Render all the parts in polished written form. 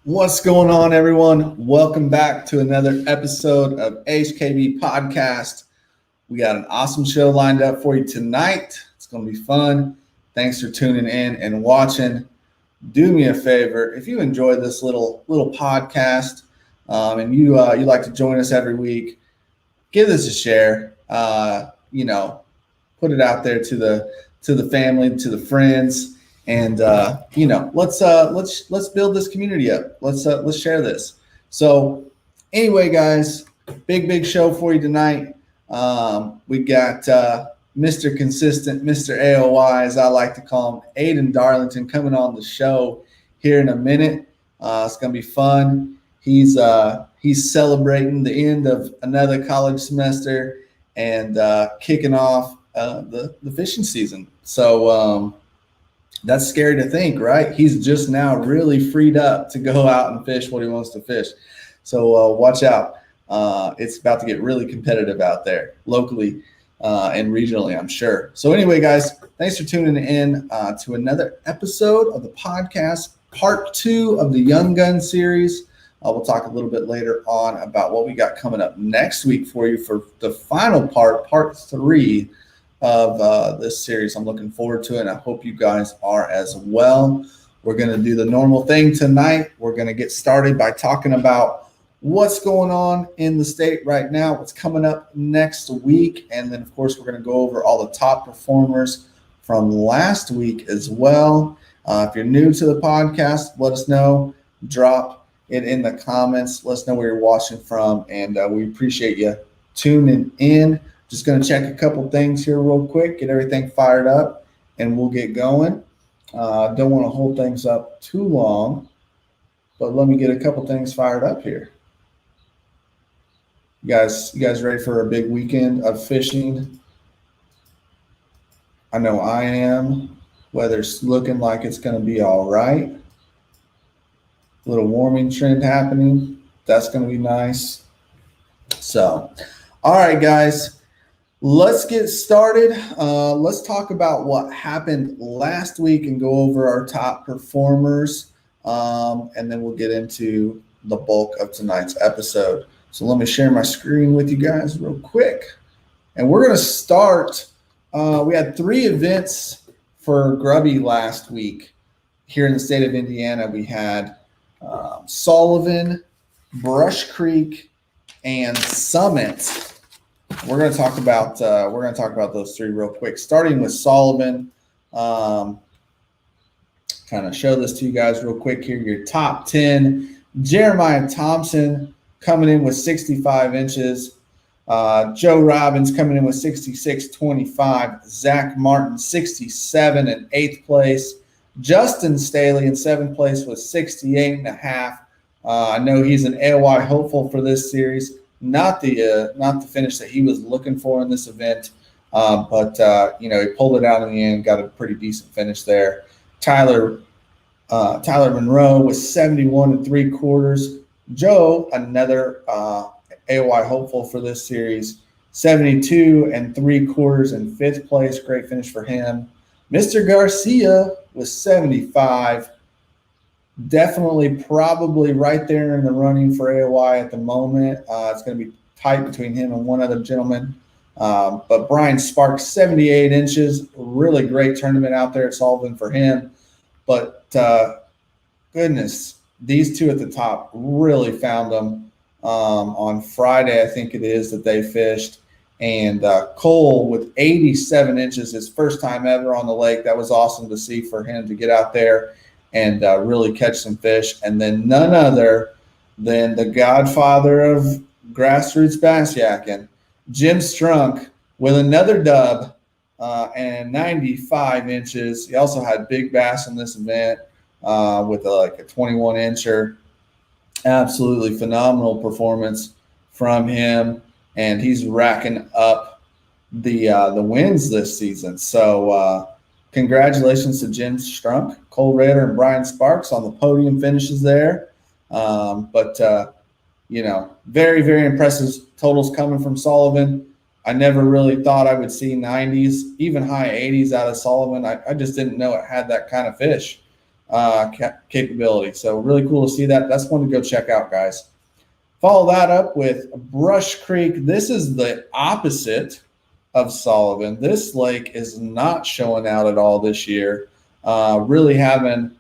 What's going on, everyone? Welcome back to another episode of HKB Podcast. We got an awesome show lined up for you tonight. It's going to be fun. Thanks for tuning in and watching. Do me a favor, if you enjoy this little podcast and you like to join us every week, give this a share. Put it out there to the family, to the friends. And let's build this community up. Let's share this. So anyway, guys, big show for you tonight. We got Mr. Consistent, Mr. AOY, as I like to call him, Aidan Darlington, coming on the show here in a minute. It's gonna be fun. He's celebrating the end of another college semester and kicking off the fishing season. So that's scary to think, right? He's just now really freed up to go out and fish what he wants to fish. So watch out. It's about to get really competitive out there locally and regionally, I'm sure. So anyway, guys, thanks for tuning in to another episode of the podcast, part 2 of the Young Gun series. We'll talk a little bit later on about what we got coming up next week for you for the final part 3 of this series. I'm looking forward to it, and I hope you guys are as well. We're going to do the normal thing tonight. We're going to get started by talking about what's going on in the state right now, what's coming up next week, and then, of course, we're going to go over all the top performers from last week as well. If you're new to the podcast, let us know. Drop it in the comments. Let us know where you're watching from, and we appreciate you tuning in. Just going to check a couple things here real quick, get everything fired up, and we'll get going. Don't want to hold things up too long, but let me get a couple things fired up here. You guys ready for a big weekend of fishing? I know I am. Weather's looking like it's going to be all right. A little warming trend happening. That's going to be nice. So, all right, guys. Let's get started. Let's talk about what happened last week and go over our top performers, and then we'll get into the bulk of tonight's episode. So let me share my screen with you guys real quick. And we're going to start. We had 3 events for Grubby last week here in the state of Indiana. We had Sullivan, Brush Creek, and Summit. We're going to talk about those 3 real quick. Starting with Sullivan, kind of show this to you guys real quick here. Your top 10: Jeremiah Thompson coming in with 65 inches. Joe Robbins coming in with 66.25. Zach Martin 67 in 8th place. Justin Staley in 7th place with 68.5. I know he's an AOY hopeful for this series. Not the finish that he was looking for in this event, but he pulled it out in the end, got a pretty decent finish there. Tyler Monroe was 71 3/4. Joe, another AOY hopeful for this series, 72 3/4 in 5th place. Great finish for him. Mr. Garcia was 75. Definitely probably right there in the running for AOY at the moment. It's going to be tight between him and one other gentleman. But Brian Sparks, 78 inches. Really great tournament out there at Sullivan for him. But goodness, these 2 at the top really found them on Friday, I think it is, that they fished. And Cole with 87 inches, his first time ever on the lake. That was awesome to see for him to get out there and really catch some fish. And then none other than the godfather of grassroots bass yakking, Jim Strunk, with another dub and 95 inches. He also had big bass in this event with a 21-incher. Absolutely phenomenal performance from him, and he's racking up the wins this season. So congratulations to Jim Strunk, Cole Rader, and Brian Sparks on the podium finishes there. Very, very impressive totals coming from Sullivan. I never really thought I would see 90s, even high 80s out of Sullivan. I just didn't know it had that kind of fish. capability. So really cool to see that. That's one to go check out, guys. Follow that up with Brush Creek. This is the opposite of Sullivan. This lake is not showing out at all this year. Really having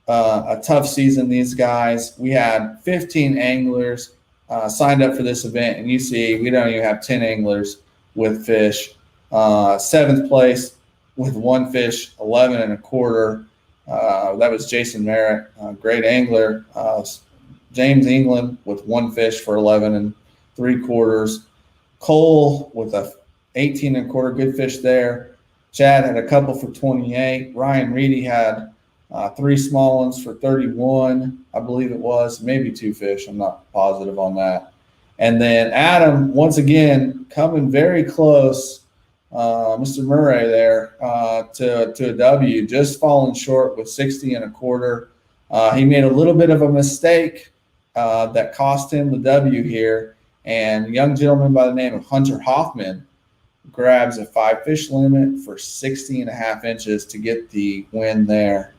a tough season, these guys. We had 15 anglers signed up for this event, and you see we don't even have 10 anglers with fish. 7th place with 1 fish, 11 and a quarter. That was Jason Merritt, great angler. James England with 1 fish for 11 and 3/4. Cole with a 18 and a quarter, good fish there. Chad had a couple for 28. Ryan Reedy had 3 small ones for 31, I believe it was, maybe 2 fish. I'm not positive on that. And then Adam, once again, coming very close, Mr. Murray there to a W, just falling short with 60 and a quarter. He made a little bit of a mistake that cost him the W here. And a young gentleman by the name of Hunter Hoffman grabs a 5 fish limit for 60 and a half inches to get the win there.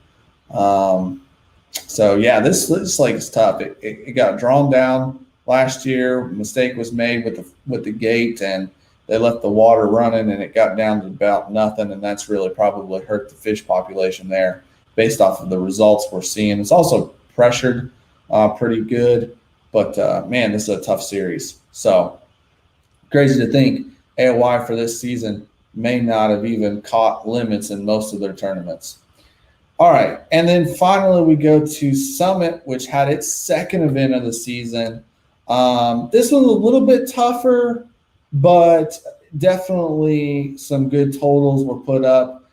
So yeah, this lake is tough. It got drawn down last year. A mistake was made with the gate, and they left the water running, and it got down to about nothing. And that's really probably hurt the fish population there based off of the results we're seeing. It's also pressured pretty good, but man, this is a tough series. So crazy to think AOY for this season may not have even caught limits in most of their tournaments. All right, and then finally we go to Summit, which had its 2nd event of the season. This one's a little bit tougher, but definitely some good totals were put up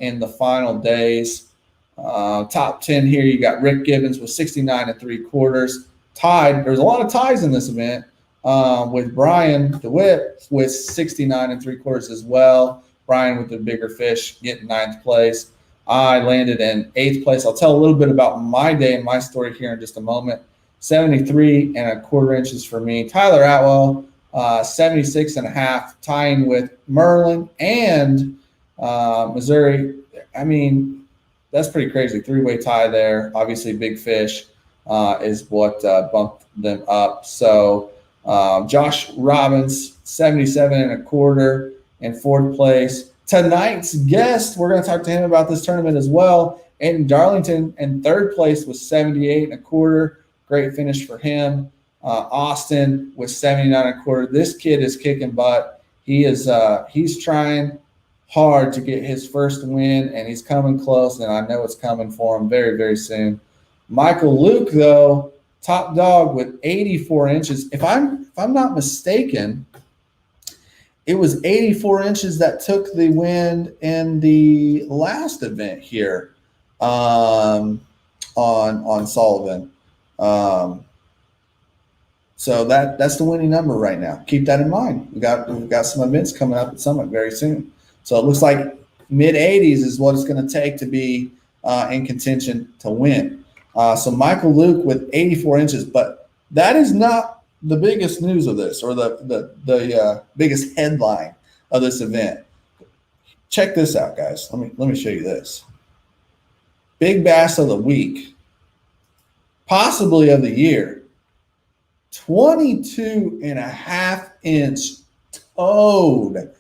in the final days. Top 10 here, you got Rick Gibbons with 69 and 3/4. Tied, there's a lot of ties in this event with Brian DeWitt with 69 and 3/4 as well. Brian with the bigger fish getting 9th place. I landed in 8th place. I'll tell a little bit about my day and my story here in just a moment. 73 and a quarter inches for me. Tyler Atwell, 76 and a half, tying with Merlin and Missouri. I mean, that's pretty crazy. 3-way tie there. Obviously, big fish is what bumped them up. So Josh Robbins, 77 and a quarter in 4th place. Tonight's guest, we're going to talk to him about this tournament as well. Aidan Darlington in 3rd place with 78 and a quarter. Great finish for him. Austin with 79 and a quarter. This kid is kicking butt. He's trying hard to get his first win, and he's coming close, and I know it's coming for him very, very soon. Michael Luke, though, top dog with 84 inches. If I'm not mistaken, it was 84 inches that took the win in the last event here on Sullivan. So that's the winning number right now. Keep that in mind. We've got some events coming up at Summit very soon. So it looks like mid-80s is what it's going to take to be in contention to win. So Michael Luke with 84 inches, but that is not the biggest news of this, or the biggest headline of this event. Check this out, guys. Let me show you this. Big bass of the week, possibly of the year. 22 and a half inch toad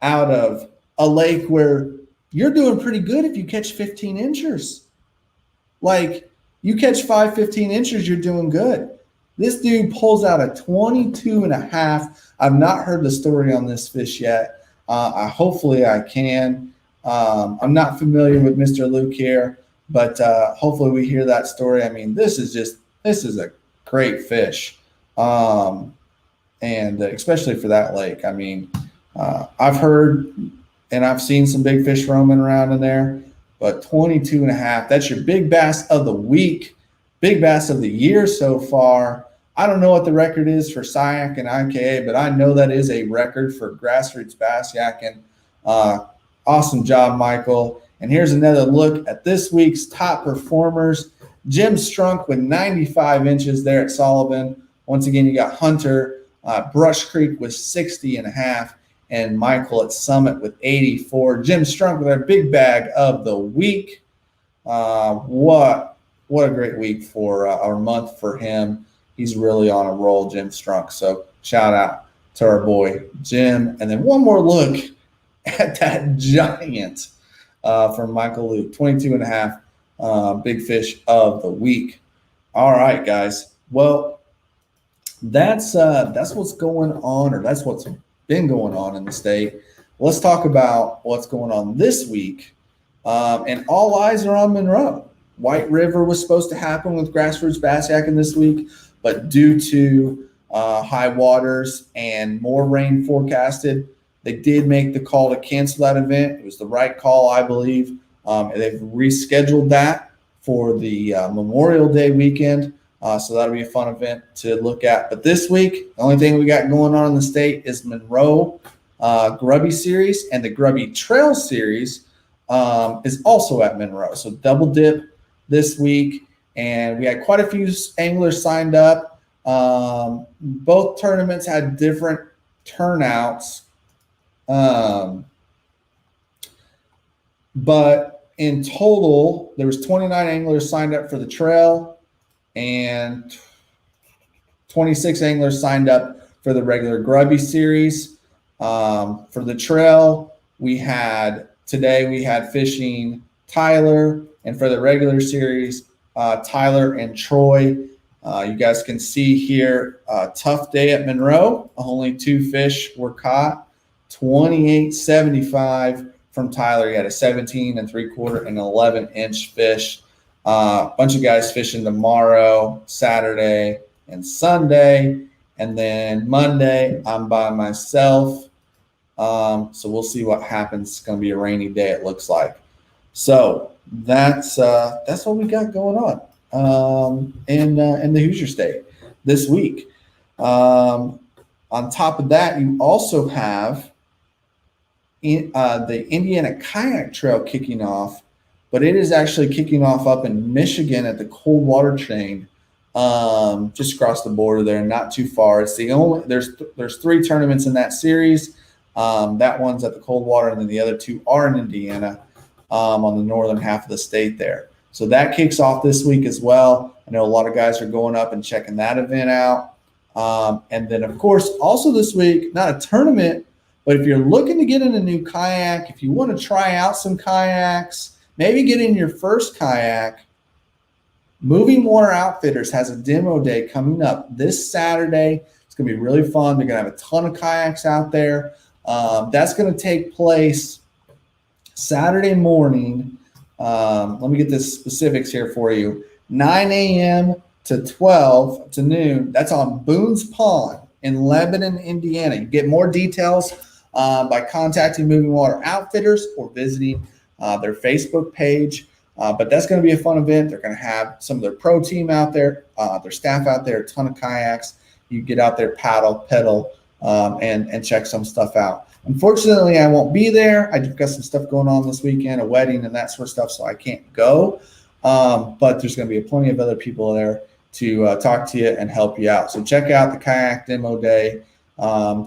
out of a lake where you're doing pretty good if you catch 15 inchers. Like, you catch 15 inchers, you're doing good. This dude pulls out a 22 and a half. I've not heard the story on this fish yet. Hopefully I can. I'm not familiar with Mr. Luke here, but hopefully we hear that story. I mean, this is a great fish. And especially for that lake. I mean, I've heard and I've seen some big fish roaming around in there, but 22 and a half, that's your big bass of the week, big bass of the year so far. I don't know what the record is for SIAC and a.ka, but I know that is a record for grassroots bass yakking. Awesome job, Michael. And here's another look at this week's top performers. Jim Strunk with 95 inches there at Sullivan. Once again, you got Hunter, Brush Creek with 60 and a half, and Michael at Summit with 84. Jim Strunk with our big bag of the week. What a great week for our month for him. He's really on a roll, Jim Strunk. So shout out to our boy Jim. And then one more look at that giant from Michael Luke, 22.5 big fish of the week. All right, guys. Well, that's what's going on, or that's what's been going on in the state. Let's talk about what's going on this week. And all eyes are on Monroe. White River was supposed to happen with grassroots bass yakking this week, but due to high waters and more rain forecasted, they did make the call to cancel that event. It was the right call, I believe. And they've rescheduled that for the Memorial Day weekend. So that'll be a fun event to look at. But this week, the only thing we got going on in the state is Monroe Grubby Series, and the Grubby Trail Series is also at Monroe. So double dip this week, and we had quite a few anglers signed up. Both tournaments had different turnouts, but in total, there was 29 anglers signed up for the trail, and 26 anglers signed up for the regular Grubby Series. For the trail, today we had fishing Tyler, and for the regular series, Tyler and Troy. You guys can see here, tough day at Monroe. Only 2 fish were caught. 28.75 from Tyler. He had a 17 3/4 and 11-inch fish. Bunch of guys fishing tomorrow, Saturday, and Sunday. And then Monday, I'm by myself. So we'll see what happens. It's going to be a rainy day, it looks like. So that's what we got going on in the Hoosier State this week. On top of that, you also have the Indiana Kayak Trail kicking off, but it is actually kicking off up in Michigan at the Cold Water Chain, just across the border there, not too far. It's there's 3 tournaments in that series. That one's at the Cold Water, and then the other 2 are in Indiana, on the northern half of the state there. So that kicks off this week as well. I know a lot of guys are going up and checking that event out. And then, of course, also this week, not a tournament, but if you're looking to get in a new kayak, if you want to try out some kayaks, maybe get in your first kayak, Moving Water Outfitters has a demo day coming up this Saturday. It's going to be really fun. They're going to have a ton of kayaks out there. That's going to take place Saturday morning. Let me get the specifics here for you. 9 a.m. to 12 to noon. That's on Boone's Pond in Lebanon, Indiana. You get more details by contacting Moving Water Outfitters or visiting their Facebook page. But that's going to be a fun event. They're going to have some of their pro team out there, their staff out there, a ton of kayaks. You get out there, paddle, pedal, and check some stuff out. Unfortunately, I won't be there. I've got some stuff going on this weekend, a wedding and that sort of stuff, so I can't go. But there's going to be plenty of other people there to talk to you and help you out. So check out the Kayak Demo Day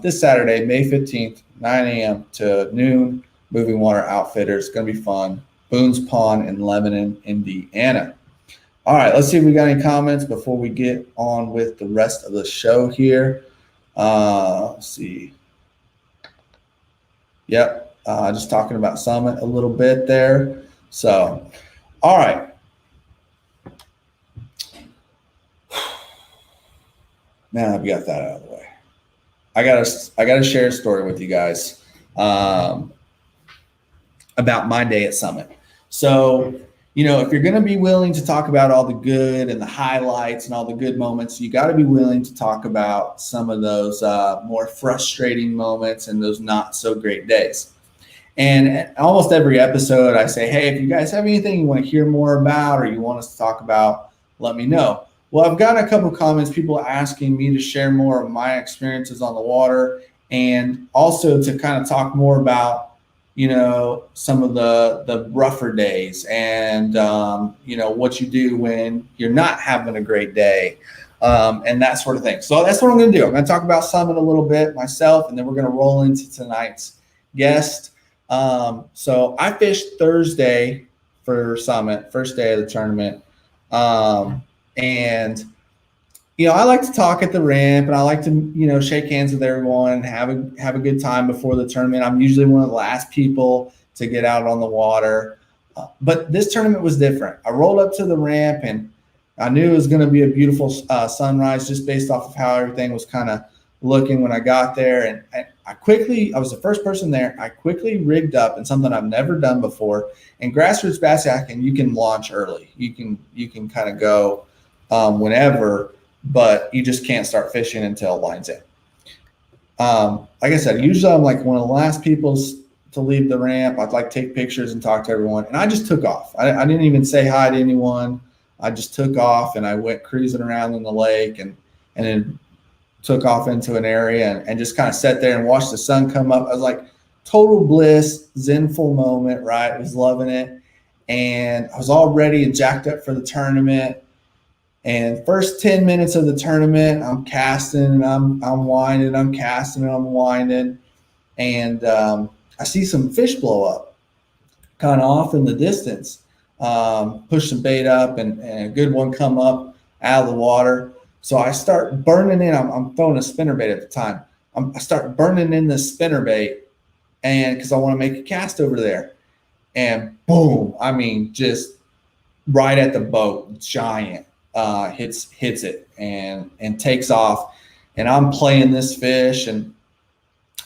this Saturday, May 15th, 9 a.m. to noon. Moving Water Outfitters. It's going to be fun. Boone's Pond in Lebanon, Indiana. All right, let's see if we got any comments before we get on with the rest of the show here. Let's see. Yep, just talking about Summit a little bit there. So, all right. Now I've got that out of the way. I gotta share a story with you guys about my day at Summit. So, if you're going to be willing to talk about all the good and the highlights and all the good moments, you got to be willing to talk about some of those more frustrating moments and those not so great days. And almost every episode I say, hey, if you guys have anything you want to hear more about or you want us to talk about, let me know. Well, I've got a couple of comments, people asking me to share more of my experiences on the water and also to kind of talk more about some of the rougher days and, what you do when you're not having a great day and that sort of thing. So that's what I'm going to do. I'm going to talk about Summit a little bit myself, and then we're going to roll into tonight's guest. So I fished Thursday for Summit, first day of the tournament. And I like to talk at the ramp, and I like to, shake hands with everyone and have a good time before the tournament. I'm usually one of the last people to get out on the water. But this tournament was different. I rolled up to the ramp, and I knew it was going to be a beautiful sunrise just based off of how everything was kind of looking when I got there. And I was the first person there. I quickly rigged up in something I've never done before. In grassroots bass hacking, you can launch early. You can kind of go whenever, but you just can't start fishing until it lines in. Like I said, usually I'm like one of the last people to leave the ramp. I'd like take pictures and talk to everyone. And I just took off. I didn't even say hi to anyone. I just took off, and I went cruising around in the lake and then took off into an area and just kind of sat there and watched the sun come up. I was like, total bliss, zenful moment, right? I was loving it. And I was all ready and jacked up for the tournament. And first 10 minutes of the tournament, I'm casting and I'm winding, I'm casting and I'm winding. And I see some fish blow up kind of off in the distance. Push some bait up and a good one come up out of the water. So I start burning in. I'm throwing a spinnerbait at the time. I start burning in the spinnerbait, and because I want to make a cast over there. And boom, I mean, just right at the boat, giant, hits it and takes off. And I'm playing this fish and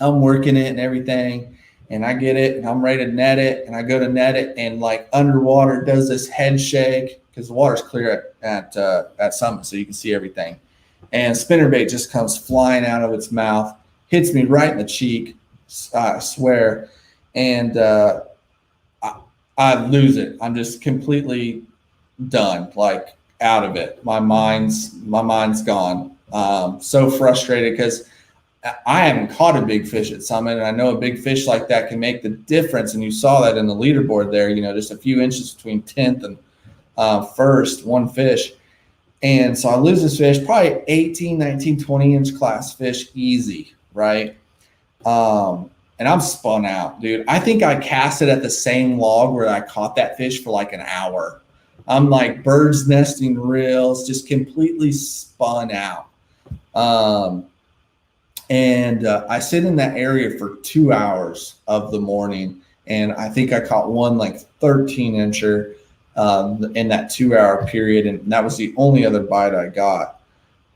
I'm working it and everything. And I get it and I'm ready to net it. And I go to net it, and like underwater does this head shake because the water's clear at Summit, so you can see everything. And spinnerbait just comes flying out of its mouth, hits me right in the cheek, I swear. And I lose it. I'm just completely done, like out of it. My mind's gone. So frustrated because I haven't caught a big fish at Summit, and I know a big fish like that can make the difference. And you saw that in the leaderboard there, just a few inches between 10th and first, one fish. And so I lose this fish, probably 18, 19, 20 inch class fish, easy, right? And I'm spun out, dude. I think I cast it at the same log where I caught that fish for like an hour. I'm like bird's nesting reels, just completely spun out. And I sit in that area for 2 hours of the morning, and I think I caught one like 13 incher in that 2 hour period, and that was the only other bite I got.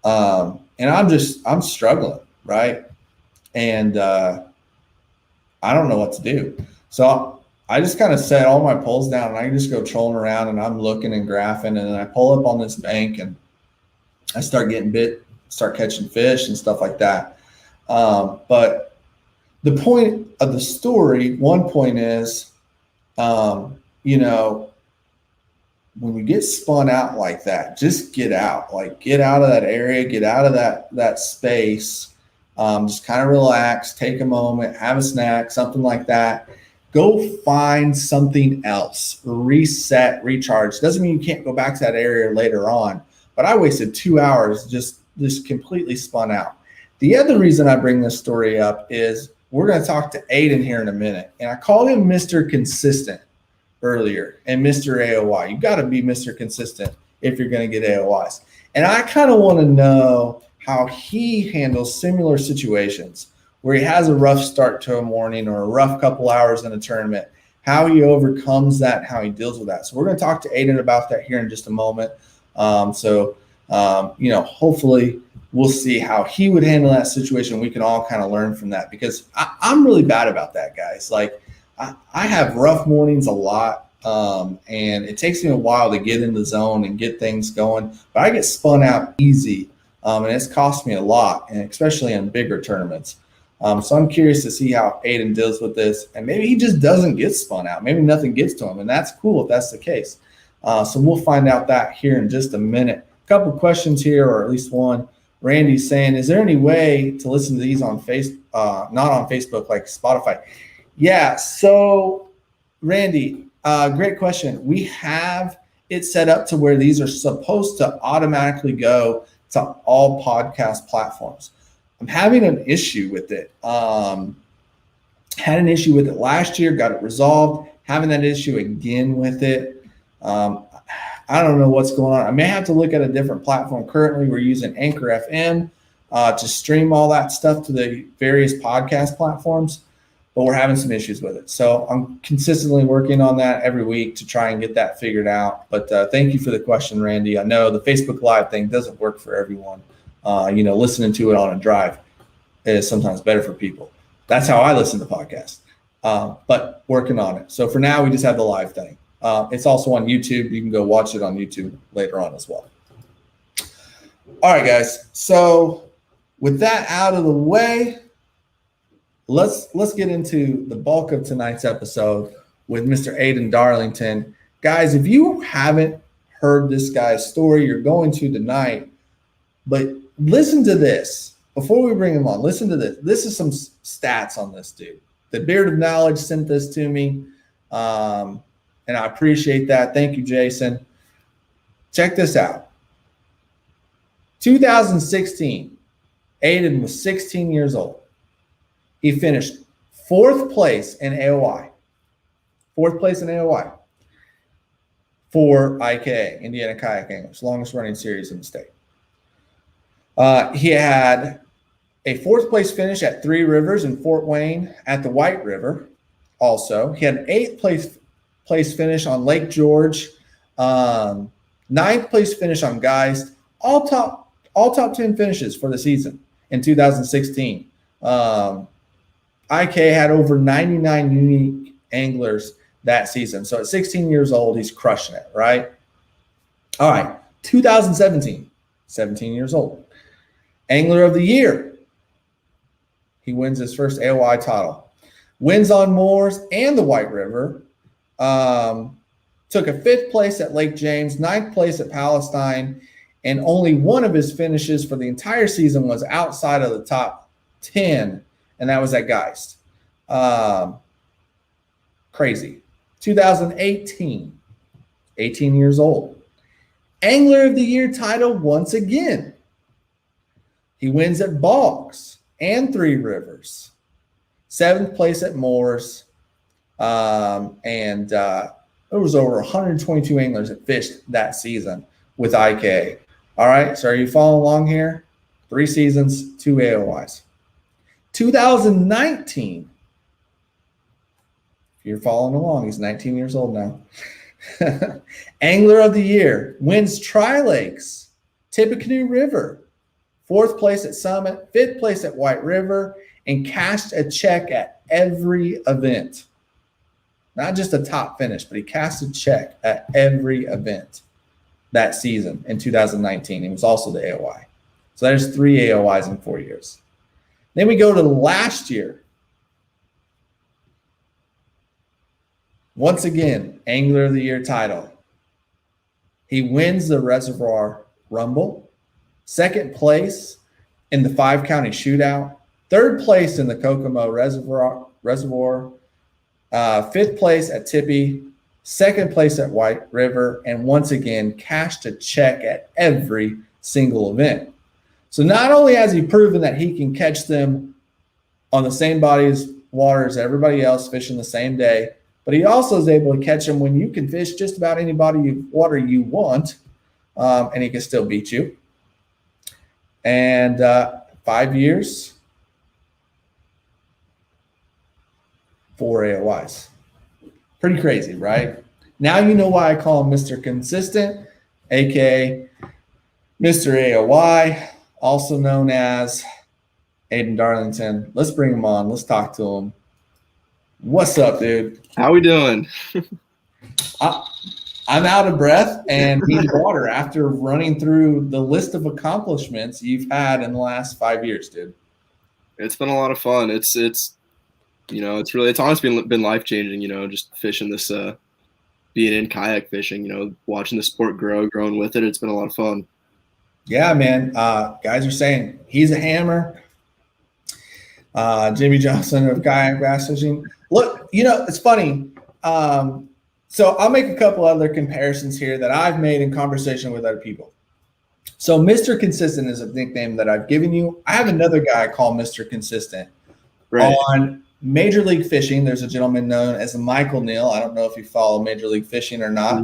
And I'm struggling, right? And I don't know what to do. So I just kind of set all my poles down, and I just go trolling around, and I'm looking and graphing, and then I pull up on this bank, and I start getting bit, start catching fish and stuff like that. But the point of the story, one point is, when you get spun out like that, just get out, get out of that area, get out of that space, just kind of relax, take a moment, have a snack, something like that. Go find something else, reset, recharge. Doesn't mean you can't go back to that area later on, but I wasted 2 hours just completely spun out. The other reason I bring this story up is we're going to talk to Aidan here in a minute. And I called him Mr. Consistent earlier and Mr. AOY. You got to be Mr. Consistent if you're going to get AOYs. And I kind of want to know how he handles similar situations where he has a rough start to a morning or a rough couple hours in a tournament, how he overcomes that, how he deals with that. So we're going to talk to Aidan about that here in just a moment. Hopefully we'll see how he would handle that situation. We can all kind of learn from that, because I'm really bad about that, guys. Like I have rough mornings a lot, and it takes me a while to get in the zone and get things going, but I get spun out easy, and it's cost me a lot, and especially in bigger tournaments. So I'm curious to see how Aidan deals with this, and maybe he just doesn't get spun out. Maybe nothing gets to him, and that's cool if that's the case. So we'll find out that here in just a minute. A couple questions here, or at least one. Randy's saying, is there any way to listen to these on not on Facebook, like Spotify? Yeah. So Randy, great question. We have it set up to where these are supposed to automatically go to all podcast platforms. I'm having an issue with it. Had an issue with it last year, got it resolved. Having that issue again with it. I don't know what's going on. I may have to look at a different platform. Currently, we're using Anchor FM to stream all that stuff to the various podcast platforms, but we're having some issues with it. So I'm consistently working on that every week to try and get that figured out. But thank you for the question, Randy. I know the Facebook Live thing doesn't work for everyone. Listening to it on a drive is sometimes better for people. That's how I listen to podcasts, but working on it. So for now, we just have the live thing. It's also on YouTube. You can go watch it on YouTube later on as well. All right, guys. So with that out of the way, let's get into the bulk of tonight's episode with Mr. Aidan Darlington. Guys, if you haven't heard this guy's story, you're going to tonight. But listen to this. Before we bring him on, listen to this. This is some stats on this dude. The Beard of Knowledge sent this to me. And I appreciate that. Thank you, Jason. Check this out. 2016, Aidan was 16 years old. He finished fourth place in AOI. Fourth place in AOI for a.ka, Indiana Kayak Anglers, longest running series in the state. He had a fourth place finish at Three Rivers in Fort Wayne at the White River. Also, he had an eighth place finish on Lake George, ninth place finish on Geist, all top 10 finishes for the season in 2016. a.ka had over 99 unique anglers that season. So at 16 years old, he's crushing it, right? All right, 2017, 17 years old. Angler of the Year. He wins his first AOI title. Wins on Moors and the White River. Took a fifth place at Lake James, ninth place at Palestine, and only one of his finishes for the entire season was outside of the top 10, and that was at Geist. Crazy. 2018, 18 years old. Angler of the Year title once again. He wins at Boggs and Three Rivers. Seventh place at Moors. And there was over 122 anglers that fished that season with a.ka. All right, so are you following along here? 3 seasons, 2 AOIs. 2019. If you're following along, he's 19 years old now. Angler of the Year, wins Tri-Lakes, Tippecanoe River, 4th place at Summit, 5th place at White River, and cashed a check at every event. Not just a top finish, but he cast a check at every event that season in 2019. He was also the AOI. So there's 3 AOIs in 4 years. Then we go to last year. Once again, Angler of the Year title. He wins the Reservoir Rumble, 2nd place in the 5-county shootout, 3rd place in the Kokomo Reservoir, 5th place at Tippy, 2nd place at White River, and once again cashed a check at every single event. So not only has he proven that he can catch them on the same bodies water as everybody else fishing the same day, but he also is able to catch them when you can fish just about any body of water you want, and he can still beat you. And 5 years, 4 AOIs. Pretty crazy, right? Now you know why I call him Mr. Consistent, a.k.a. Mr. AOI, also known as Aidan Darlington. Let's bring him on. Let's talk to him. What's up, dude? How we doing? I'm out of breath and need water after running through the list of accomplishments you've had in the last 5 years, dude. It's been a lot of fun. It's honestly been life-changing, just fishing this, being in kayak fishing, watching the sport growing with it. It's been a lot of fun. Yeah, man. Guys are saying he's a hammer. Jimmy Johnson of kayak bass fishing. Look, it's funny. So I'll make a couple other comparisons here that I've made in conversation with other people. So Mr. Consistent is a nickname that I've given you. I have another guy I call Mr. Consistent. Right. On Major League Fishing, there's a gentleman known as Michael Neal. I don't know if you follow Major League Fishing or not,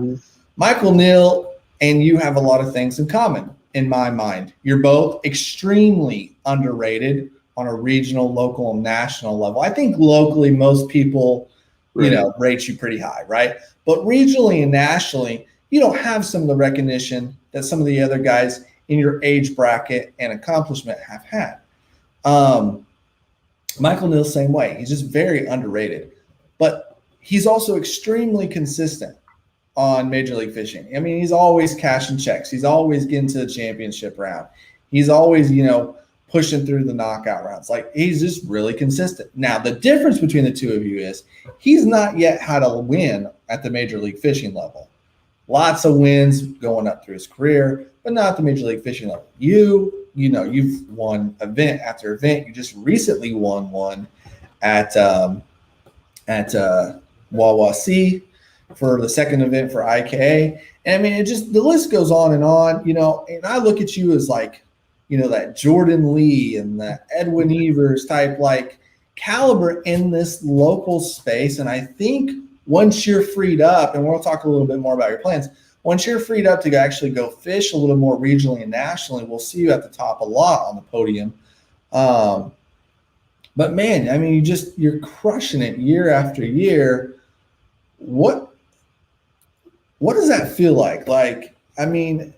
Michael Neal and you have a lot of things in common in my mind. You're both extremely underrated on a regional, local, and national level. I think locally, most people, rate you pretty high, right? But regionally and nationally, you don't have some of the recognition that some of the other guys in your age bracket and accomplishment have had. Michael Neal, same way. He's just very underrated, but he's also extremely consistent on Major League Fishing. I mean, he's always cashing checks. He's always getting to the championship round. He's always, pushing through the knockout rounds. Like, he's just really consistent. Now, the difference between the two of you is he's not yet had a win at the Major League Fishing level. Lots of wins going up through his career, but not at the Major League Fishing level. You've won event after event. You just recently won one at Wawasee for the second event for a.ka. And I mean, the list goes on, and and I look at you as like, that Jordan Lee and that Edwin Evers type like caliber in this local space. And I think once you're freed up, and we'll talk a little bit more about your plans, once you're freed up to actually go fish a little more regionally and nationally, we'll see you at the top a lot on the podium. But man, I mean, you're crushing it year after year. What does that feel like? Like, I mean,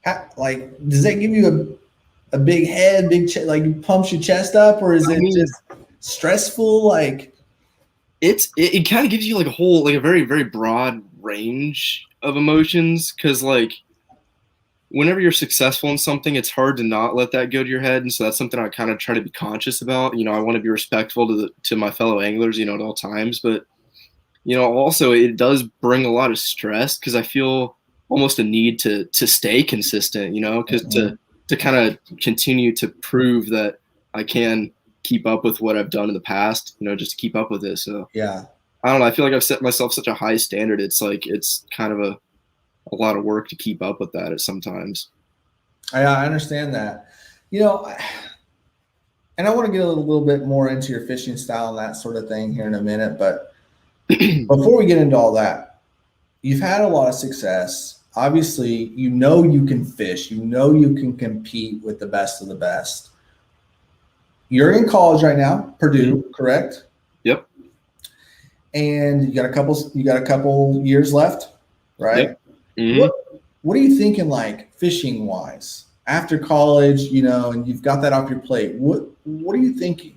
does that give you a big head, big chest, like pumps your chest up, or is it just stressful? Like, it kind of gives you like a very, very broad range of emotions, because like whenever you're successful in something, it's hard to not let that go to your head, and so that's something I kind of try to be conscious about. I want to be respectful to my fellow anglers, at all times, but also it does bring a lot of stress, because I feel almost a need to stay consistent, because to kind of continue to prove that I can keep up with what I've done in the past, just to keep up with it. So yeah, I don't know. I feel like I've set myself such a high standard. It's like, it's kind of a lot of work to keep up with that at sometimes. I understand that, and I want to get a little bit more into your fishing style and that sort of thing here in a minute. But before we get into all that, you've had a lot of success. Obviously, you can fish. You can compete with the best of the best. You're in college right now, Purdue, correct? Yep. And you got a couple years left, right? Yep. Mm-hmm. What are you thinking, like, fishing wise after college? And you've got that off your plate. What are you thinking?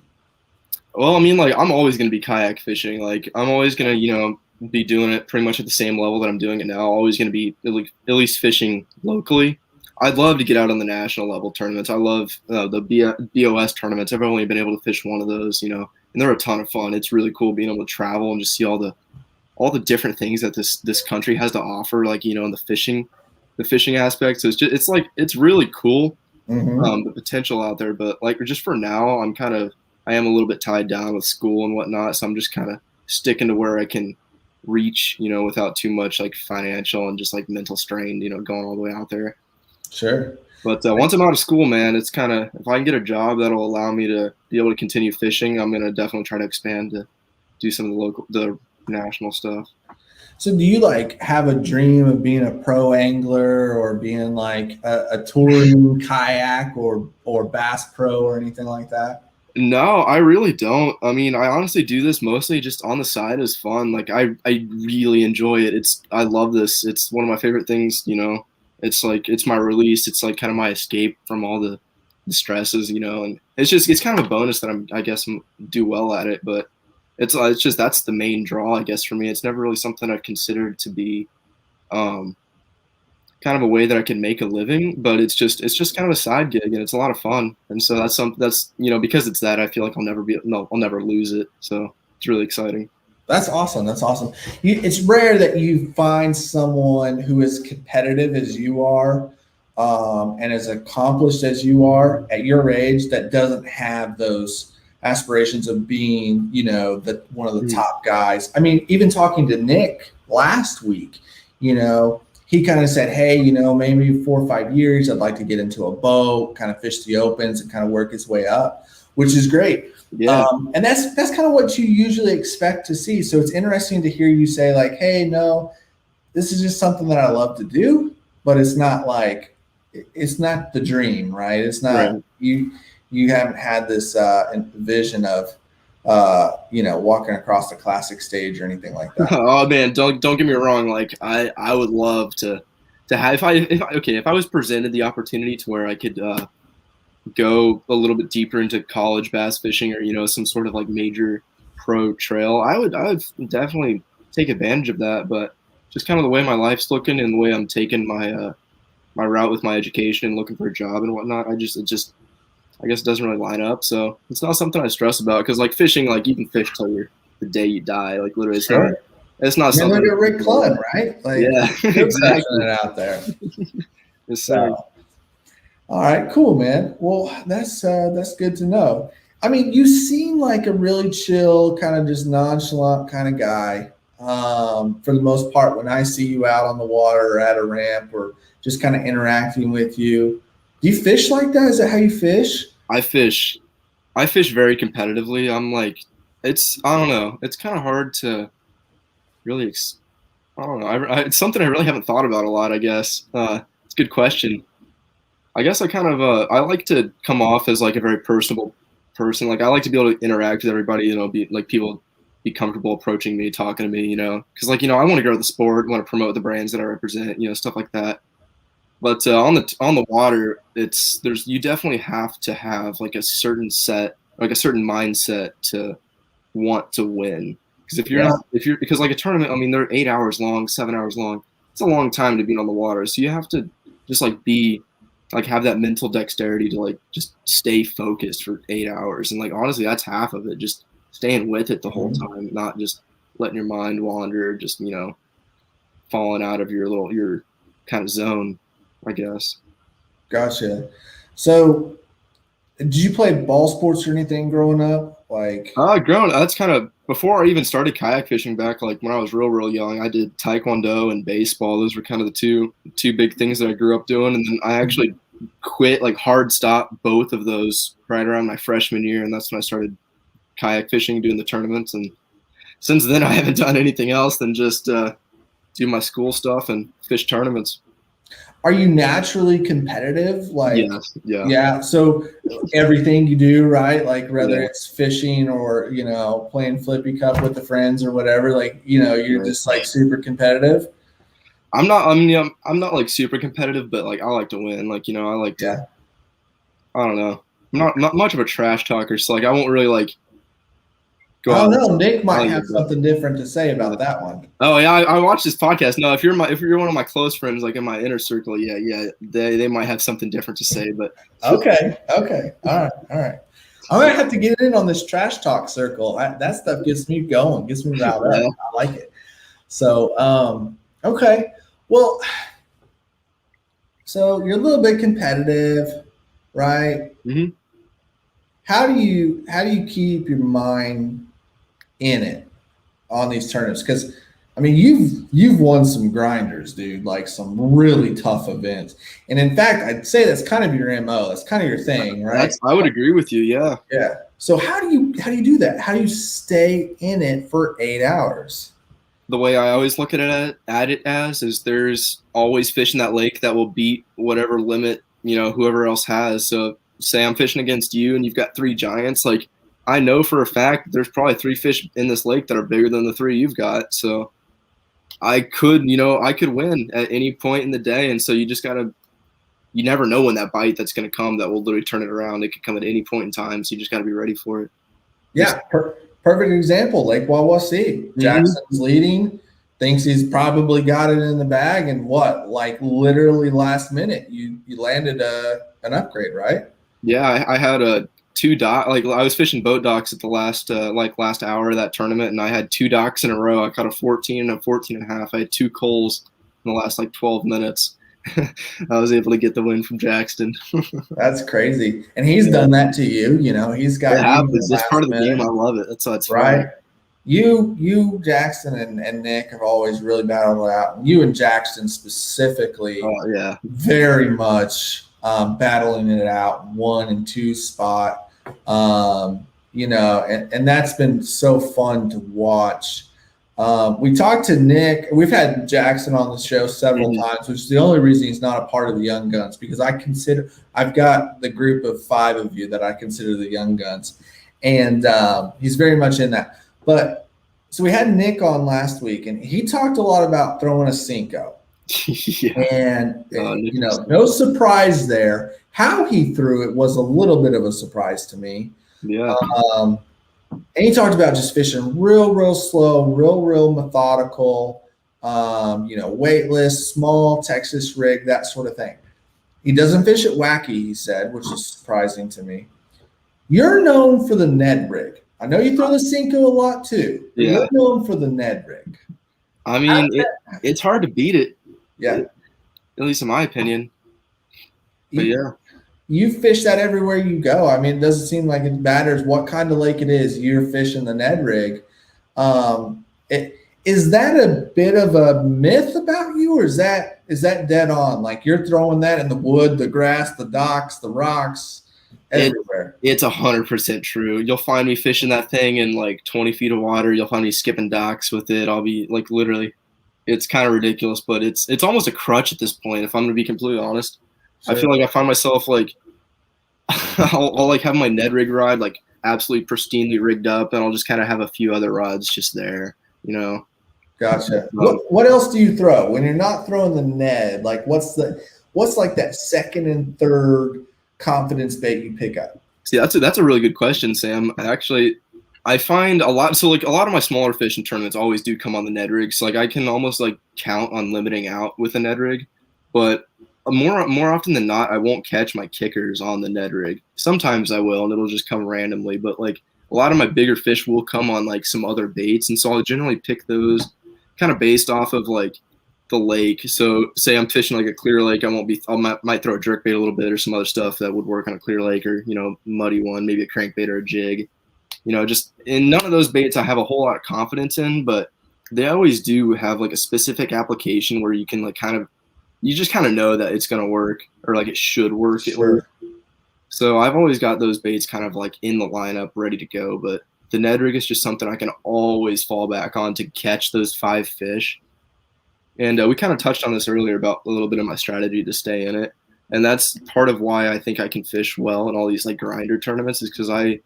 Well, I mean, like, I'm always going to be kayak fishing. Like, I'm always going to, be doing it pretty much at the same level that I'm doing it now. Always going to be at least fishing locally. I'd love to get out on the national level tournaments. I love the BOS tournaments. I've only been able to fish one of those, and they're a ton of fun. It's really cool being able to travel and just see all the different things that this country has to offer, like, in the fishing aspect. So it's really cool, the potential out there. But like, just for now, I am a little bit tied down with school and whatnot. So I'm just kind of sticking to where I can reach, without too much like financial and just like mental strain, going all the way out there. Sure. But once I'm out of school, man, it's kind of, if I can get a job that'll allow me to be able to continue fishing, I'm going to definitely try to expand to do some of the national stuff. So do you like have a dream of being a pro angler, or being like a touring kayak or bass pro or anything like that? No, I really don't. I mean, I honestly do this mostly just on the side as fun. Like, I really enjoy it. I love this. It's one of my favorite things, It's like, it's my release. It's like kind of my escape from all the stresses, and it's kind of a bonus that I guess do well at it, but it's just, that's the main draw, I guess, for me. It's never really something I've considered to be, kind of a way that I can make a living, but it's just kind of a side gig, and it's a lot of fun. And so that's because it's that, I feel like I'll never lose it. So it's really exciting. That's awesome. It's rare that you find someone who is competitive as you are, and as accomplished as you are at your age, that doesn't have those aspirations of being, one of the top guys. I mean, even talking to Nick last week, he kind of said, hey, maybe 4 or 5 years, I'd like to get into a boat, kind of fish the opens and kind of work his way up, which is great. Yeah. And that's kind of what you usually expect to see. So it's interesting to hear you say, like, hey, no, this is just something that I love to do, but it's not the dream, right? It's not Right. you haven't had this vision of walking across the classic stage or anything like that. Oh man, don't get me wrong. Like I would love to have if I was presented the opportunity to where I could go a little bit deeper into college bass fishing or some sort of like major pro trail, I would definitely take advantage of that. But just kind of the way my life's looking and the way I'm taking my route with my education and looking for a job and whatnot, I guess it doesn't really line up. So it's not something I stress about because like fishing, like you can fish till the day you die. Like literally, it's not something. Look at Rick Cludd, right? Like, yeah, exactly. It out there. Yes, sir. All right, cool, man. Well, that's good to know. I mean, you seem like a really chill, kind of just nonchalant kind of guy. For the most part, when I see you out on the water or at a ramp or just kind of interacting with you, do you fish like that? Is that how you fish? I fish very competitively. I'm like, I don't know. It's kind of hard to really, I don't know. It's something I really haven't thought about a lot, I guess. It's a good question. I guess I kind of, I like to come off as like a very personable person. Like I like to be able to interact with everybody, be like people be comfortable approaching me, talking to me, cause like, I want to grow the sport, want to promote the brands that I represent, stuff like that. But on the water, you definitely have to have like a certain mindset to want to win. Because because like a tournament, I mean, they're 8 hours long, 7 hours long. It's a long time to be on the water. So you have to just like have that mental dexterity to like just stay focused for 8 hours. And like, honestly, that's half of it. Just staying with it the whole time, not just letting your mind wander, just, falling out of your kind of zone, I guess. Gotcha. So did you play ball sports or anything growing up? That's kind of before I even started kayak fishing back, like when I was real young, I did taekwondo and baseball. Those were kind of the two big things that I grew up doing. And then I actually quit, like hard stop both of those right around my freshman year. And that's when I started kayak fishing, doing the tournaments. And since then I haven't done anything else than just do my school stuff and fish tournaments. Are you naturally competitive? Yes, yeah. Yeah. So everything you do, right? Like whether it's fishing or, playing flippy cup with the friends or whatever, like, you're just like super competitive. I'm not like super competitive, but like I like to win. Like, I like to, I don't know. I'm not much of a trash talker. So like, I won't really like go out. Oh no, Nick might have something different to say about that one. Oh yeah, I watched this podcast. No, if you're one of my close friends, like in my inner circle, yeah, they might have something different to say. But okay, all right. I'm gonna have to get in on this trash talk circle. That stuff gets me going, gets me riled up. I like it. So, okay, well, so you're a little bit competitive, right? Mm-hmm. How do you keep your mind in it on these tournaments? Because I mean, you've won some grinders, dude, like some really tough events. And in fact, I'd say that's kind of your MO. That's kind of your thing, right? I would agree with you. Yeah. Yeah. So how do you do that? How do you stay in it for 8 hours? The way I always look at it as is there's always fish in that lake that will beat whatever limit, whoever else has. So say I'm fishing against you and you've got 3 giants, like I know for a fact there's probably 3 fish in this lake that are bigger than the 3 you've got. So I could win at any point in the day. And so you never know when that bite that's going to come that will literally turn it around. It could come at any point in time. So you just got to be ready for it. Yeah. Perfect example. Lake Wawasee. Jackson's leading, thinks he's probably got it in the bag. And like literally last minute, you landed an upgrade, right? Yeah. I had 2 docks. Like I was fishing boat docks at the last hour of that tournament, and I had 2 docks in a row. I caught a 14 and a 14 and a half. I had 2 coals in the last 12 minutes. I was able to get the win from Jackson. That's crazy. And he's done that to you. He's got it's part of the game. I love it. That's why it's right. Fun. You, Jackson, and Nick have always really battled it out. You and Jackson specifically, very much battling it out, 1 and 2 spot. And that's been so fun to watch. We talked to Nick. We've had Jackson on the show several times, which is the only reason he's not a part of the Young Guns, because I've got the group of 5 of you that I consider the Young Guns, and he's very much in that. But so we had Nick on last week, and he talked a lot about throwing a Cinco. Yeah. And no surprise there. How he threw it was a little bit of a surprise to me. Yeah. And he talked about just fishing real slow, real methodical, weightless, small Texas rig, that sort of thing. He doesn't fish it wacky, he said, which is surprising to me. You're known for the Ned rig. I know you throw the Cinco a lot too. But yeah. You're known for the Ned rig. I mean, it's hard to beat it. Yeah. At least in my opinion. But yeah. You fish that everywhere you go. I mean, it doesn't seem like it matters what kind of lake it is. You're fishing the Ned rig. Is that a bit of a myth about you, or is that dead on? Like you're throwing that in the wood, the grass, the docks, the rocks, everywhere. It's 100% true. You'll find me fishing that thing in like 20 feet of water. You'll find me skipping docks with it. I'll be like literally. It's kind of ridiculous, but it's almost a crutch at this point. If I'm going to be completely honest. Sure. I feel like I find myself like I'll like have my Ned rig rod like absolutely pristinely rigged up, and I'll just kind of have a few other rods just there, Gotcha. What else do you throw when you're not throwing the Ned? Like what's like that second and third confidence bait you pick up? See, that's a really good question, Sam. Actually, I find a lot. So like a lot of my smaller fishing tournaments always do come on the Ned rig. So like I can almost like count on limiting out with a Ned rig, but more often than not, I won't catch my kickers on the Ned rig. Sometimes I will, and it'll just come randomly. But like a lot of my bigger fish will come on like some other baits, and so I'll generally pick those kind of based off of like the lake. So say I'm fishing like a clear lake, I might throw a jerkbait a little bit or some other stuff that would work on a clear lake, or muddy one, maybe a crankbait or a jig. Just in none of those baits I have a whole lot of confidence in, but they always do have like a specific application where you can like you just kind of know that it's going to work, or like it should work. Sure. So I've always got those baits kind of like in the lineup ready to go, but the Ned rig is just something I can always fall back on to catch those 5 fish. And we kind of touched on this earlier about a little bit of my strategy to stay in it. And that's part of why I think I can fish well in all these like grinder tournaments, is because I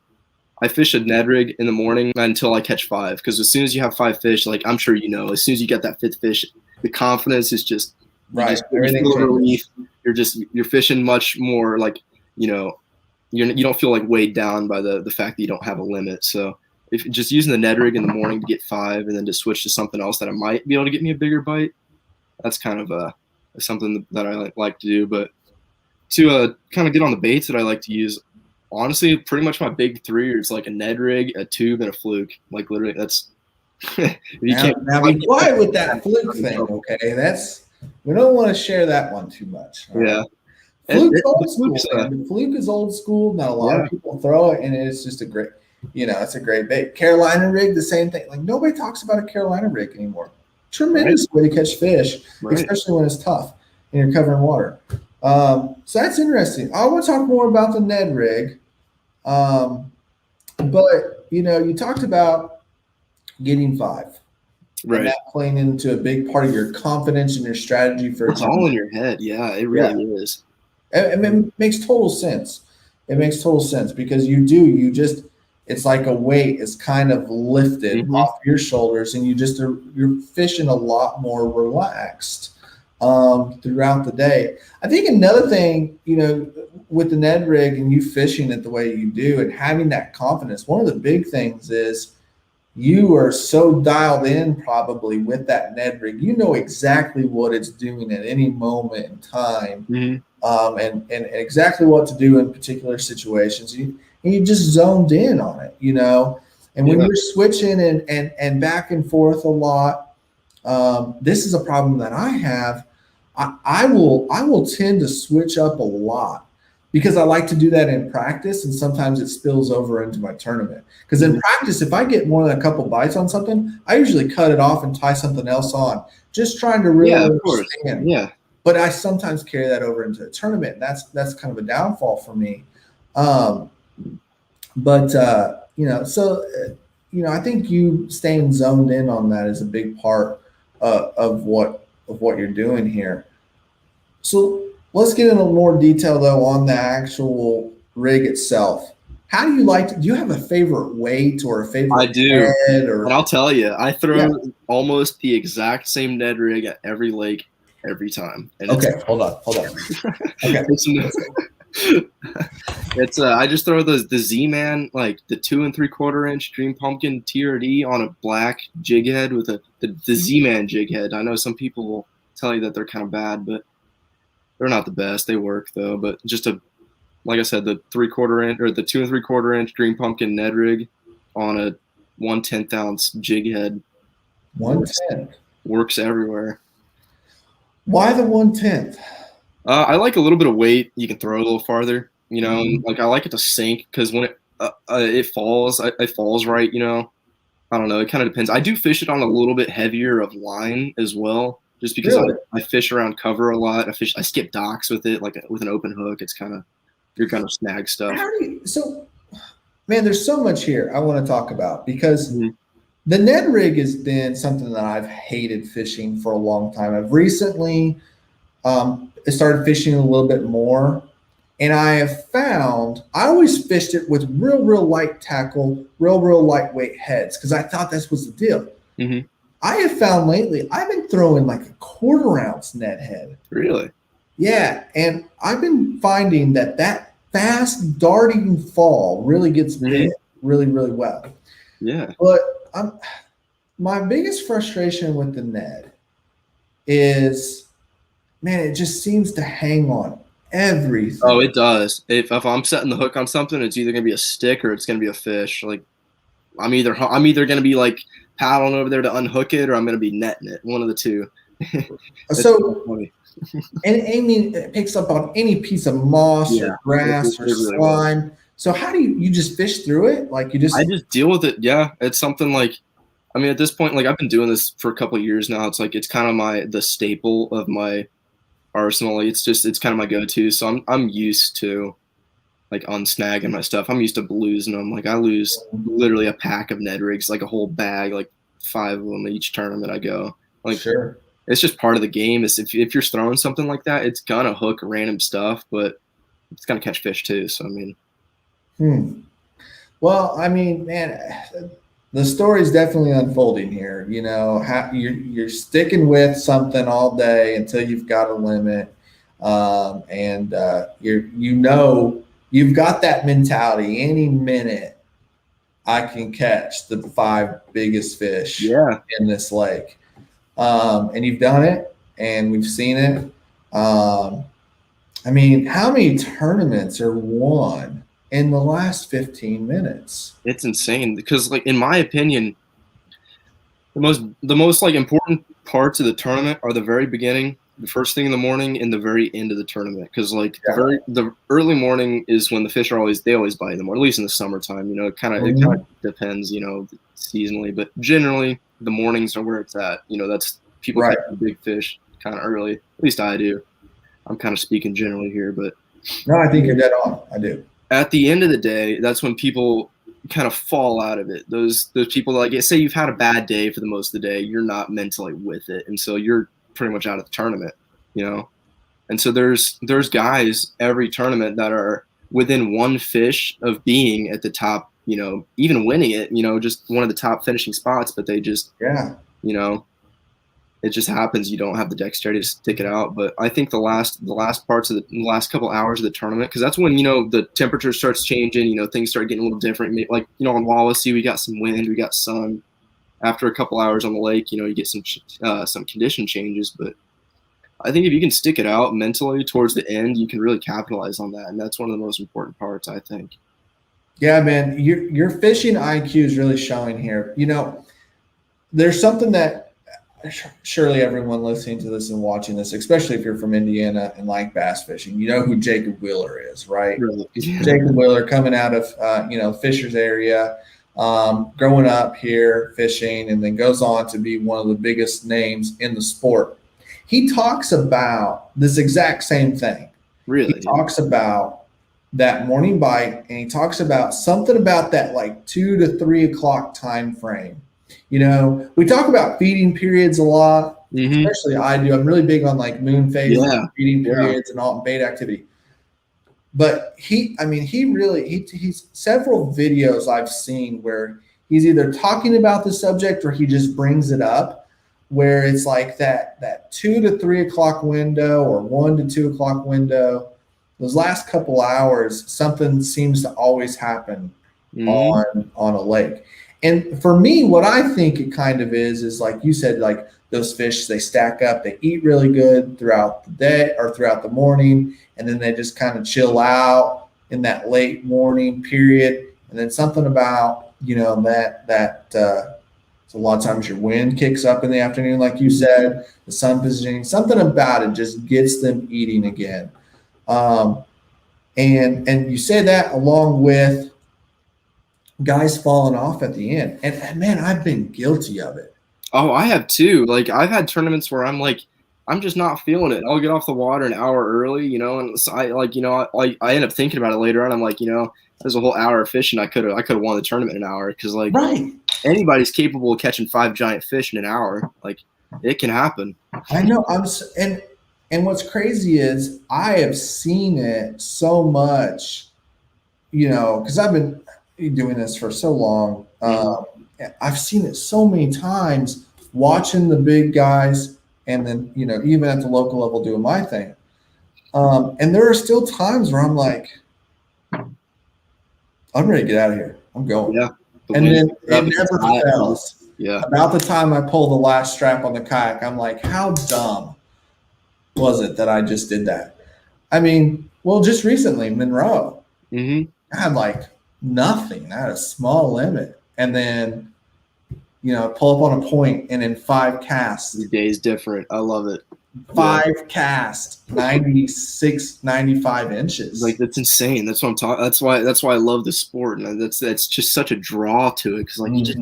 fish a Ned rig in the morning until I catch 5. Because as soon as you have 5 fish, like I'm sure as soon as you get that 5th fish, the confidence is just right. You're fishing much more like, you don't feel like weighed down by the fact that you don't have a limit. So if just using the Ned rig in the morning to get 5 and then to switch to something else that I might be able to get me a bigger bite, that's kind of something that I like to do. But to kind of get on the baits that I like to use, honestly, pretty much my big 3 is like a Ned rig, a tube, and a fluke. Like literally, that's now be quiet with that fluke thing, okay? We don't want to share that one too much. Yeah. The fluke is old school. Not a lot of people throw it, and it's just a great, it's a great bait. Carolina rig, the same thing. Like nobody talks about a Carolina rig anymore. Tremendous way to catch fish, especially when it's tough and you're covering water. So that's interesting. I want to talk more about the Ned rig. But you talked about getting 5. Right. And that playing into a big part of your confidence and your strategy for it's all in your head. Yeah, it really is. It makes total sense. It makes total sense because it's like a weight is kind of lifted off your shoulders, and you're fishing a lot more relaxed throughout the day. I think another thing, with the Ned rig and you fishing it the way you do and having that confidence, one of the big things is you are so dialed in probably with that Ned rig. You know exactly what it's doing at any moment in time, and exactly what to do in particular situations. And you just zoned in on it, And when you're switching and back and forth a lot, this is a problem that I have. I will tend to switch up a lot because I like to do that in practice, and sometimes it spills over into my tournament. Because in practice, if I get more than a couple bites on something, I usually cut it off and tie something else on, just trying to really understand. Yeah. But I sometimes carry that over into a tournament, and that's kind of a downfall for me. So I think you staying zoned in on that is a big part of what you're doing here. So let's get into more detail though on the actual rig itself. How do you like do you have a favorite weight or a favorite I do. head And or I'll tell you, I throw yeah. almost the exact same Ned rig at every lake every time. And Okay, hold on. Okay. It's I just throw the Z-Man, like the 2 3/4 inch Dream Pumpkin TRD on a black jig head with the Z-Man jig head. I know some people will tell you that they're kind of bad, but they're not the best. They work though. But just like I said, the 3/4 inch or the 2 3/4 inch Dream Pumpkin Ned rig on a 1/10 ounce jig head 110. works everywhere. Why the 110th? I like a little bit of weight. You can throw a little farther, and like I like it to sink because when it falls, it falls right, I don't know. It kind of depends. I do fish it on a little bit heavier of line as well, just because Really? I fish around cover a lot. I skip docks with it, like with an open hook. It's you're kind of snag stuff. Man, there's so much here I want to talk about because the Ned rig has been something that I've hated fishing for a long time. I've recently started fishing a little bit more, and I have found I always fished it with real light tackle, real lightweight heads because I thought this was the deal. Mm-hmm. I have found lately I've been throwing like a 1/4 ounce Ned head. Really? Yeah, and I've been finding that fast darting fall really gets bit really well. Yeah. But my biggest frustration with the Ned is, man, it just seems to hang on everything. Oh, it does. If I'm setting the hook on something, it's either gonna be a stick or it's gonna be a fish. Like I'm either gonna be like paddling over there to unhook it, or I'm gonna be netting it. One of the two. So funny. And I mean, it picks up on any piece of moss or grass or really slime. Will. So how do you just fish through it? Like I just deal with it. Yeah, it's something like, I mean, at this point, like I've been doing this for a couple of years now. It's like it's kind of the staple of my arsenal. It's kind of my go-to. So I'm used to like unsnagging my stuff. I'm used to losing them. Like I lose literally a pack of Ned rigs, like a whole bag, like 5 of them each tournament I go. Like sure. It's just part of the game. Is if you're throwing something like that, it's gonna hook random stuff, but it's gonna catch fish too. So I mean, Well, I mean, man, the story is definitely unfolding here. You're sticking with something all day until you've got a limit, and you've got that mentality. Any minute, I can catch the 5 biggest fish in this lake. And you've done it, and we've seen it. I mean, how many tournaments are won in the last 15 minutes? It's insane because, like, in my opinion, the most like important parts of the tournament are the very beginning, the first thing in the morning, and the very end of the tournament. Because the early morning is when the fish they always bite in the morning, at least in the summertime. It kind of depends, seasonally, but generally the mornings are where it's at. That's people catch the big fish kind of early. At least I do. I'm kind of speaking generally here, but no, I think you're dead on. I do. At the end of the day, that's when people kind of fall out of it. Those people, like, say you've had a bad day for the most of the day, you're not mentally with it, and so you're pretty much out of the tournament, And so there's guys every tournament that are within 1 fish of being at the top, even winning it, just one of the top finishing spots, but they just it just happens. You don't have the dexterity to stick it out. But I think the last parts of the last couple hours of the tournament, because that's when the temperature starts changing. Things start getting a little different. Like on Wawasee, we got some wind, we got sun. After a couple hours on the lake, you get some condition changes. But I think if you can stick it out mentally towards the end, you can really capitalize on that, and that's one of the most important parts, I think. Yeah, man, your fishing IQ is really showing here. There's something that surely everyone listening to this and watching this, especially if you're from Indiana and like bass fishing, you know who Jacob Wheeler is, right? Really? Yeah. Jacob Wheeler coming out of Fisher's area, growing up here fishing, and then goes on to be one of the biggest names in the sport. He talks about this exact same thing. Really? He talks about that morning bite, and he talks about something about that like 2 to 3 o'clock time frame. You know, we talk about feeding periods a lot, Mm-hmm. especially I do. I'm really big on like moon phases, Yeah. feeding periods, and alt and beta activity. But he's several videos I've seen where he's either talking about the subject or he just brings it up, where it's like that 2 to 3 o'clock window or 1 to 2 o'clock window. Those last couple hours, something seems to always happen on a lake. And for me, what I think it kind of is like you said, like those fish, they stack up, they eat really good throughout the day or throughout the morning, and then they just kind of chill out in that late morning period. And then something about, you know, so a lot of times your wind kicks up in the afternoon, like you said, the sun positioning, something about it just gets them eating again. And you say that along with guys falling off at the end. And man, I've been guilty of it. Oh, I have too. Like I've had tournaments where I'm like, I'm just not feeling it. I'll get off the water an hour early, you know, and so I end up thinking about it later on. I'm like, there's a whole hour of fishing. I could have won the tournament in an hour because like Right. anybody's capable of catching 5 giant fish in an hour. Like it can happen. I know. And what's crazy is I have seen it so much, you know, because I've been doing this for so long. I've seen it so many times watching the big guys, and then, you know, even at the local level doing my thing. And there are still times where I'm like, I'm ready to get out of here. I'm going. Yeah. And then it never fails. Yeah. About the time I pull the last strap on the kayak, I'm like, how dumb was it that I just did that? I mean, well, just recently, Monroe, I had like nothing. I had a small limit. And then, you know, pull up on a point, and in 5 casts. The day is different. I love it. 5 casts, 96, 95 inches. Like that's insane. That's what I'm talking. That's why I love the sport, and that's just such a draw to it because like you just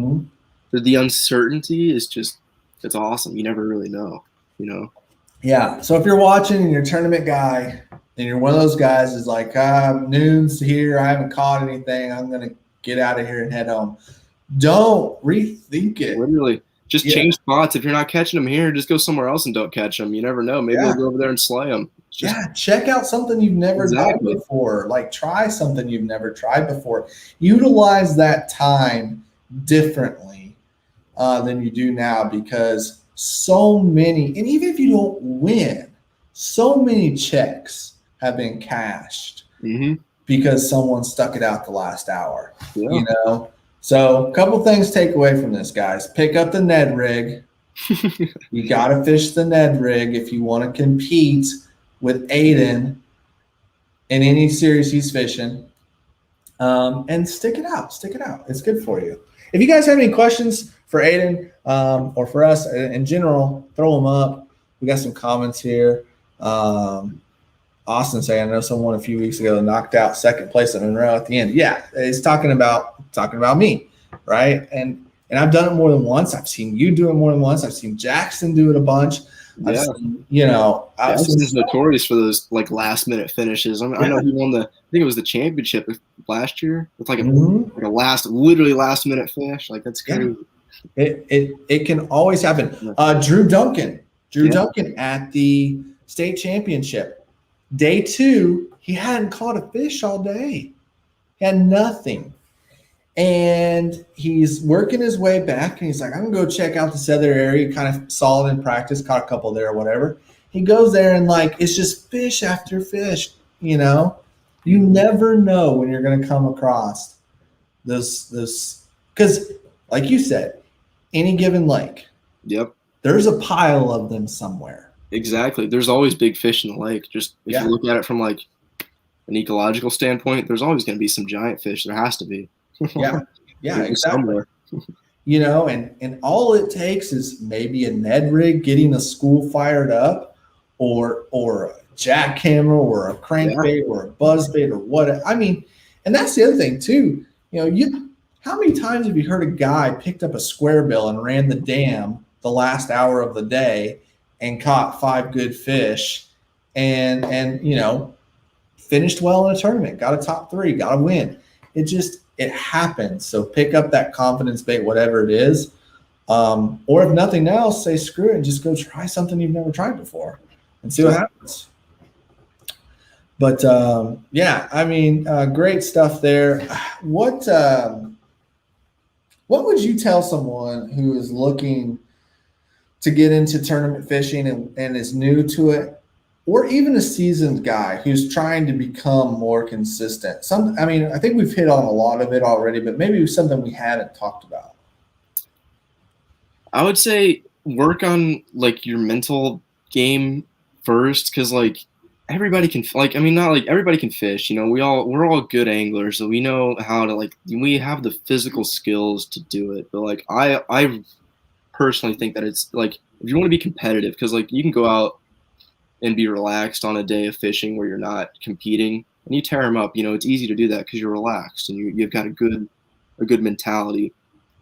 the uncertainty is just it's awesome. You never really know, you know. Yeah. So if you're watching and you're a tournament guy and you're one of those guys is like, noon's here, I haven't caught anything, I'm gonna get out of here and head home. Don't rethink it. Literally. Just change spots. If you're not catching them here, just go somewhere else and don't catch them. You never know. Maybe they'll go over there and slay them. Check out something you've never done before. Like try something you've never tried before. Utilize that time differently than you do now, because so many, and even if you don't win, so many checks have been cashed because someone stuck it out the last hour. Yeah. You know? So a couple things to take away from this, guys. Pick up the Ned rig. You got to fish the Ned rig if you want to compete with Aidan in any series he's fishing. And stick it out. Stick it out. It's good for you. If you guys have any questions for Aidan or for us in general, throw them up. We got some comments here. Austin saying, I know someone a few weeks ago knocked out second place at Monroe at the end. Yeah, he's talking about me, right? And I've done it more than once. I've seen you do it more than once. I've seen Jackson do it a bunch. I've seen, Jackson's notorious for those like last minute finishes. I know he won I think it was the championship last year with like a literally last minute finish. Like that's crazy. It can always happen. Drew Duncan at the state championship. Day 2, he hadn't caught a fish all day. He had nothing. And he's working his way back, and he's like, I'm going to go check out this other area. Kind of solid in practice, caught a couple there or whatever. He goes there, and like it's just fish after fish, you know. You never know when you're going to come across this because, like you said, any given lake, there's a pile of them somewhere. Exactly. There's always big fish in the lake. Just if you look at it from like an ecological standpoint, there's always going to be some giant fish. There has to be. Yeah, exactly. You know, and all it takes is maybe a Ned rig getting a school fired up, or a jackhammer, or a crankbait, or a buzzbait, or what. I mean, and that's the other thing too. You know, how many times have you heard a guy picked up a square bill and ran the dam the last hour of the day and caught 5 good fish, and you know, finished well in a tournament, got a top 3, got a win. It happens. So pick up that confidence bait, whatever it is. Or if nothing else, say screw it and just go try something you've never tried before and see what happens. But yeah, I mean, great stuff there. What would you tell someone who is looking to get into tournament fishing and is new to it, or even a seasoned guy who's trying to become more consistent? I think we've hit on a lot of it already, but maybe something we haven't talked about. I would say work on like your mental game first, because like everybody can not like everybody can fish. You know, we're all good anglers, so we know how to we have the physical skills to do it. But like I personally think that it's like if you want to be competitive, because like you can go out and be relaxed on a day of fishing where you're not competing and you tear them up. You know, it's easy to do that because you're relaxed and you've got a good mentality.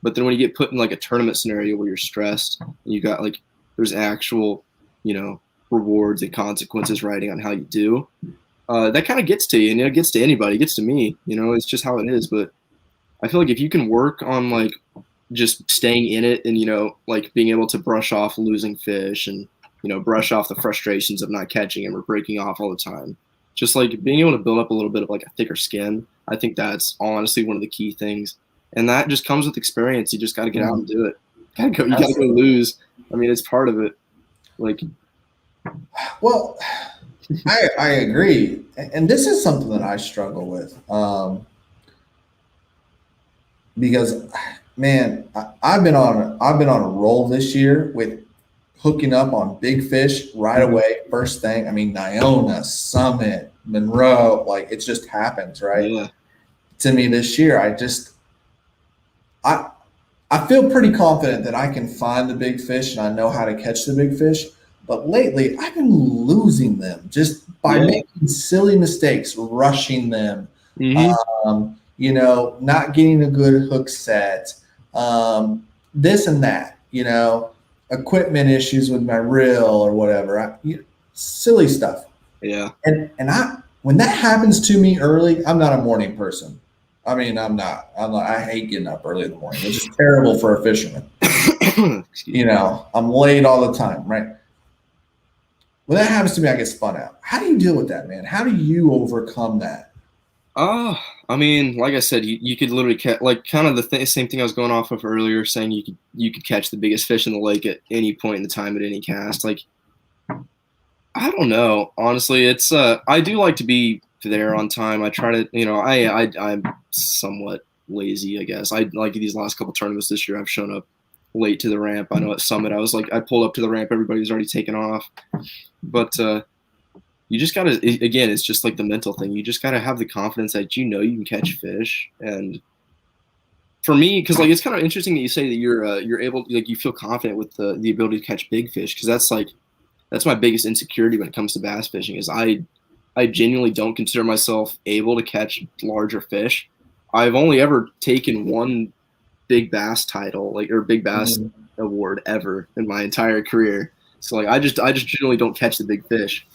But then when you get put in like a tournament scenario where you're stressed and you got like there's actual, you know, rewards and consequences riding on how you do, that kind of gets to you, and it gets to anybody. It gets to me. You know, it's just how it is. But I feel like if you can work on like just staying in it and, you know, like being able to brush off losing fish and, you know, brush off the frustrations of not catching them or breaking off all the time, just like being able to build up a little bit of like a thicker skin, I think that's honestly one of the key things. And that just comes with experience. You just got to get out and do it. You got to go lose. I mean, it's part of it. Like, well, I agree, and this is something that I struggle with, because, man, I've been on a roll this year with hooking up on big fish right away, first thing. I mean, Niona, Summit, Monroe, like it just happens, right? Yeah. To me this year, I feel pretty confident that I can find the big fish and I know how to catch the big fish. But lately, I've been losing them just by making silly mistakes, rushing them, you know, not getting a good hook set, this and that, you know, equipment issues with my reel or whatever, silly stuff. Yeah. And when that happens to me early, I'm not a morning person. I mean, I'm not. I hate getting up early in the morning. It's just terrible for a fisherman. You know, I'm late all the time, right? When that happens to me, I get spun out. How do you deal with that, man? How do you overcome that? I mean, like I said, you could literally catch, like, kind of the same thing I was going off of earlier, saying you could catch the biggest fish in the lake at any point in the time at any cast. Like, I don't know. Honestly, it's I do like to be there on time. I try to, you know, I'm somewhat lazy, I guess. I like these last couple tournaments this year, I've shown up late to the ramp. I know at Summit, I pulled up to the ramp, everybody was already taken off. But you just gotta, again, it's just like the mental thing. You just gotta have the confidence that you know you can catch fish. And for me, because like it's kind of interesting that you say that you're able, like you feel confident with the ability to catch big fish, because that's my biggest insecurity when it comes to bass fishing. Is I genuinely don't consider myself able to catch larger fish. I've only ever taken one big bass title, like, or big bass award ever in my entire career. So like I just generally don't catch the big fish.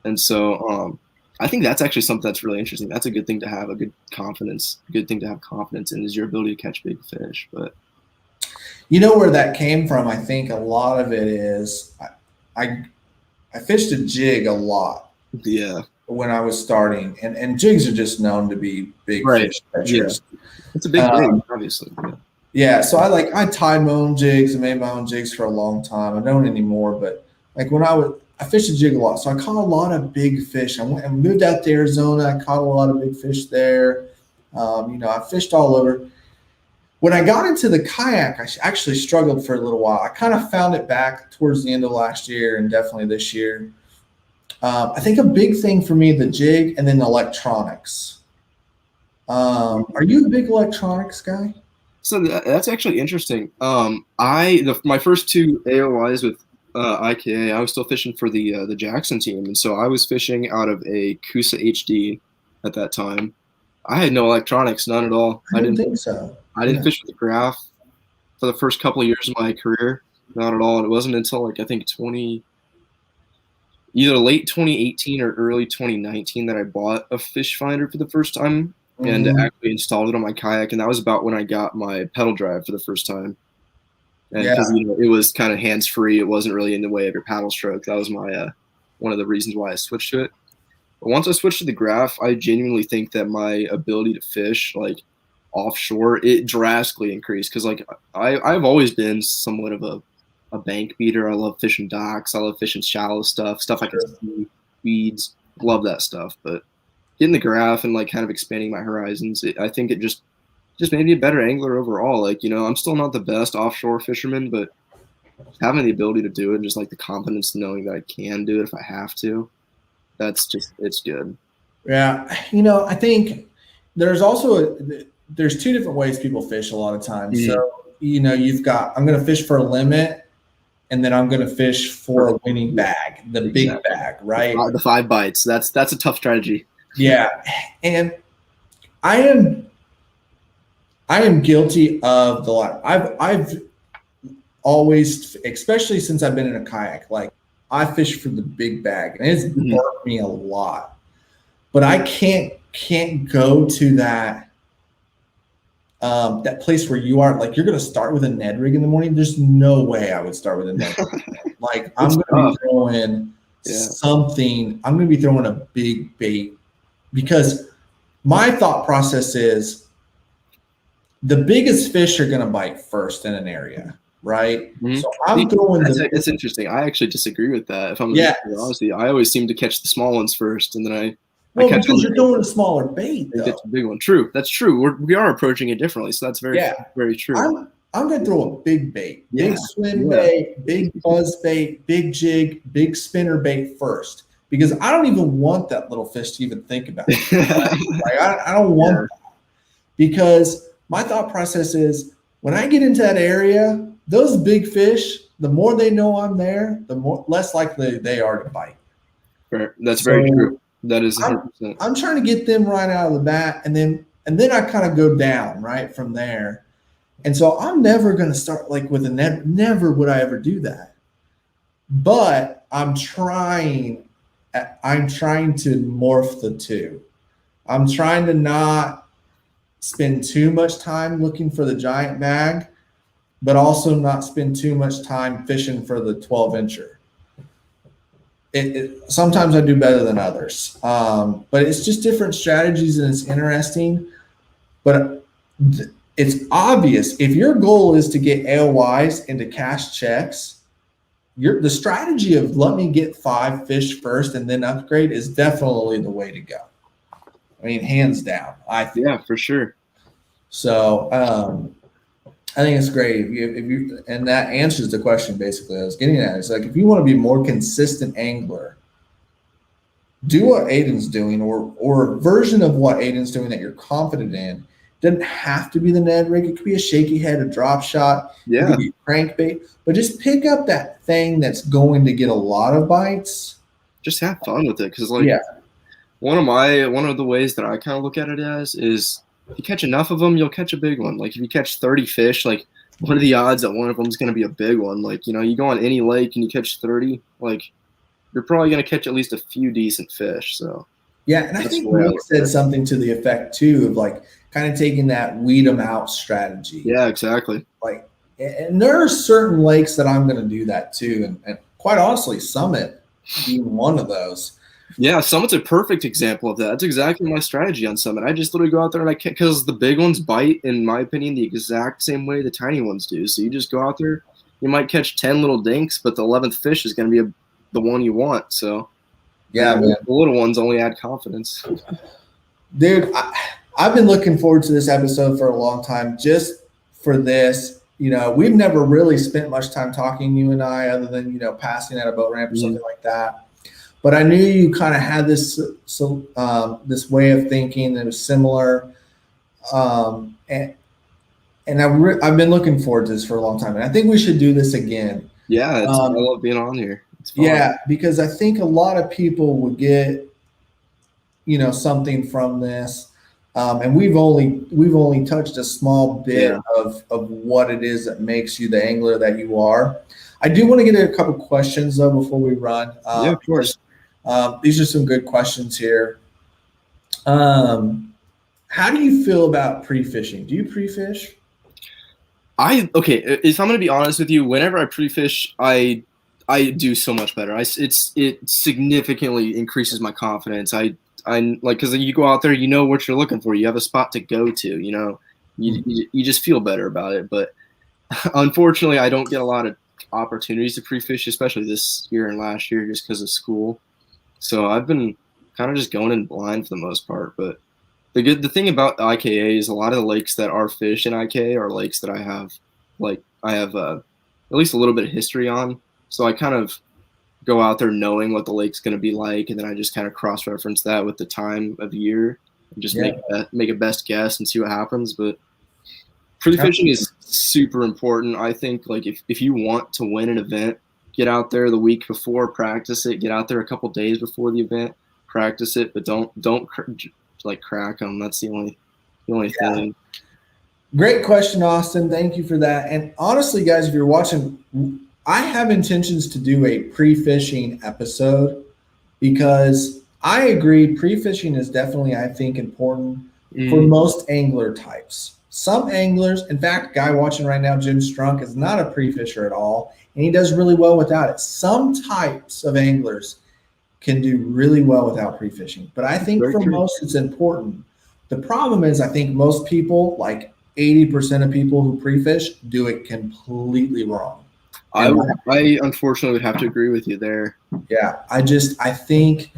And so I think that's actually something that's really interesting. That's a good thing to have, a good thing to have confidence in, is your ability to catch big fish. But you know where that came from? I think a lot of it is I fished a jig a lot. Yeah. When I was starting, and jigs are just known to be big fish catchers. Yeah. It's a big thing, obviously. Yeah. So I tied my own jigs and made my own jigs for a long time. I don't anymore, but like when I fished a jig a lot, so I caught a lot of big fish. I moved out to Arizona. I caught a lot of big fish there. You know, I fished all over. When I got into the kayak, I actually struggled for a little while. I kind of found it back towards the end of last year and definitely this year. I think a big thing for me, the jig and then electronics. Are you a big electronics guy? So that's actually interesting. My first two AOIs with a.ka, I was still fishing for the Jackson team, and so I was fishing out of a Kusa HD at that time. I had no electronics, none at all. I didn't think so. I didn't fish with the graph for the first couple of years of my career, not at all. And it wasn't until like I think either late 2018 or early 2019 that I bought a fish finder for the first time and actually installed it on my kayak, and that was about when I got my pedal drive for the first time. And because it was kind of hands free, it wasn't really in the way of your paddle stroke. That was my one of the reasons why I switched to it. But once I switched to the graph, I genuinely think that my ability to fish like offshore, it drastically increased, because like I've always been somewhat of a bank beater. I love fishing docks. I love fishing shallow stuff I can see, weeds. Love that stuff. But getting the graph and like kind of expanding my horizons, I think it just made me a better angler overall. Like, I'm still not the best offshore fisherman, but having the ability to do it and just like the confidence knowing that I can do it if I have to, it's good. Yeah. I think there's also there's two different ways people fish a lot of times. Mm-hmm. So, you've got, I'm going to fish for a limit, and then I'm going to fish for a winning bag, the big bag, right? The 5 bites. That's a tough strategy. Yeah. And I am guilty of the latter. I've always, especially since I've been in a kayak, like I fish for the big bag, and it's burnt me a lot. But I can't go to that place where you are. Like, you're going to start with a Ned rig in the morning. There's no way I would start with a Ned rig. Like, I'm going to be throwing something. I'm going to be throwing a big bait, because my thought process is the biggest fish are going to bite first in an area, right? Mm-hmm. So I'm throwing It's interesting. I actually disagree with that. If I'm honestly, I always seem to catch the small ones first, and then I catch because you're throwing a smaller bait, though. Get the big one. True. That's true. We are approaching it differently, so that's very true. I'm going to throw a big bait, big swim bait, big buzz bait, big jig, big spinner bait first, because I don't even want that little fish to even think about it. Like, I don't want that, because my thought process is, when I get into that area, those big fish, the more they know I'm there, the less likely they are to bite. That's very true. That is 100%. I'm trying to get them right out of the bat, and then I kind of go down right from there. And so I'm never going to start like with a net. Never would I ever do that. But I'm trying to morph the two. I'm trying to not spend too much time looking for the giant bag, but also not spend too much time fishing for the 12-incher. Sometimes I do better than others, but it's just different strategies, and it's interesting. But it's obvious, if your goal is to get AOYs and to cash checks, the strategy of let me get 5 fish first and then upgrade is definitely the way to go. I mean, hands down, I think. Yeah, for sure. So I think it's great. If you, and that answers the question basically I was getting at. It's like, if you want to be a more consistent angler, do what Aidan's doing, or a version of what Aidan's doing that you're confident in. Doesn't have to be the Ned rig. It could be a shaky head, a drop shot, it could be a crankbait, but just pick up that thing that's going to get a lot of bites. Just have fun with it, because one of the ways that I kind of look at it as is, if you catch enough of them, you'll catch a big one. Like, if you catch 30 fish, like, what are the odds that one of them is going to be a big one? Like, you go on any lake and you catch 30, like, you're probably going to catch at least a few decent fish. So yeah, and I think Nick said something to the effect too of like kind of taking that weed them out strategy. Yeah, exactly. Like, and there are certain lakes that I'm going to do that too, and quite honestly, Summit being one of those. Yeah, Summit's a perfect example of that. That's exactly my strategy on Summit. I just literally go out there and I catch, because the big ones bite, in my opinion, the exact same way the tiny ones do. So you just go out there, you might catch 10 little dinks, but the 11th fish is going to be the one you want. So yeah, man. The little ones only add confidence. Dude, I've been looking forward to this episode for a long time, just for this. We've never really spent much time talking, you and I, other than, passing at a boat ramp or something like that. But I knew you kind of had this way of thinking that was similar, and I've been looking forward to this for a long time, and I think we should do this again. Yeah, I love being on here. It's fun. Yeah, because I think a lot of people would get, something from this, and we've only touched a small bit of what it is that makes you the angler that you are. I do want to get a couple questions though before we run. Of course. These are some good questions here. How do you feel about pre-fishing? Do you pre-fish? Okay, if I'm gonna be honest with you, whenever I pre-fish, I do so much better. It significantly increases my confidence. I like, because you go out there, you know what you're looking for. You have a spot to go to. You know, you just feel better about it. But unfortunately, I don't get a lot of opportunities to pre-fish, especially this year and last year, just because of school. So I've been kind of just going in blind for the most part. But the thing about IKA is a lot of the lakes that are fished in IKA are lakes that I have at least a little bit of history on. So I kind of go out there knowing what the lake's going to be like, and then I just kind of cross-reference that with the time of year and just make a best guess and see what happens. But pre-fishing is super important. I think, like, if you want to win an event, get out there the week before, practice it. Get out there a couple days before the event, practice it, but don't crack them. That's the only thing. Great question, Austin. Thank you for that. And honestly, guys, if you're watching, I have intentions to do a pre-fishing episode because I agree pre-fishing is definitely, I think, important for most angler types. Some anglers, in fact, a guy watching right now, Jim Strunk, is not a pre-fisher at all, and he does really well without it. Some types of anglers can do really well without pre-fishing, but I think for most it's important. The problem is I think most people, like 80% of people who pre-fish, do it completely wrong. I unfortunately would have to agree with you there. Yeah, I think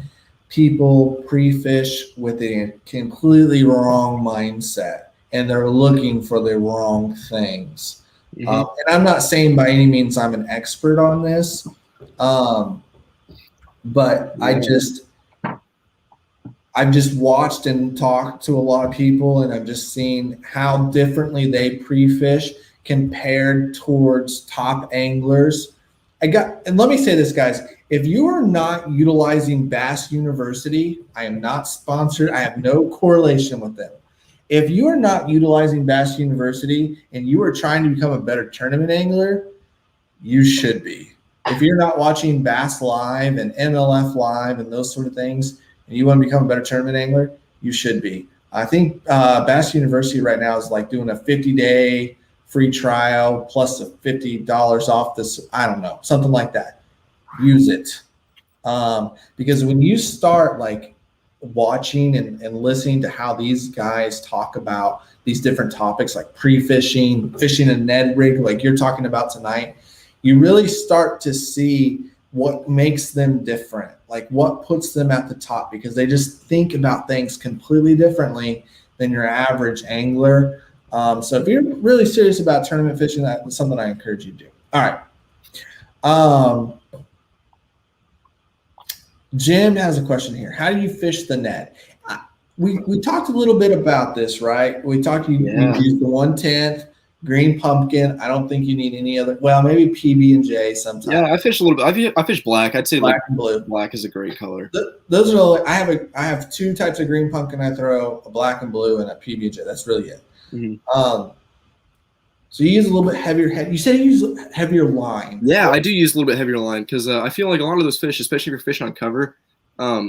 people pre-fish with a completely wrong mindset, and they're looking for the wrong things. And I'm not saying by any means I'm an expert on this, but I've just watched and talked to a lot of people, and I've just seen how differently they pre-fish compared towards top anglers. And let me say this, guys, if you are not utilizing Bass University, I am not sponsored. I have no correlation with them. If you are not utilizing Bass University and you are trying to become a better tournament angler, you should be. If you're not watching Bass Live and MLF Live and those sort of things, and you want to become a better tournament angler, you should be. I think Bass University right now is like doing a 50-day free trial plus a $50 off this, I don't know, something like that. Use it. Because when you start like watching and listening to how these guys talk about these different topics like pre-fishing, fishing a Ned rig like you're talking about tonight, you really start to see what makes them different, like what puts them at the top, because they just think about things completely differently than your average angler. So if you're really serious about tournament fishing, that's something I encourage you to do. All right. Jim has a question here. How do you fish the net? We talked a little bit about this, right? We talked, you use the 1/10 green pumpkin. I don't think you need any other. Well, maybe PB&J sometimes. Yeah, I fish a little bit. I fish black. I'd say black and blue. Black is a great color. Those are I have two types of green pumpkin I throw: a black and blue and a PB&J. That's really it. So you use a little bit heavier head. You said you use heavier line. Yeah, I do use a little bit heavier line because I feel like a lot of those fish, especially if you're fishing on cover,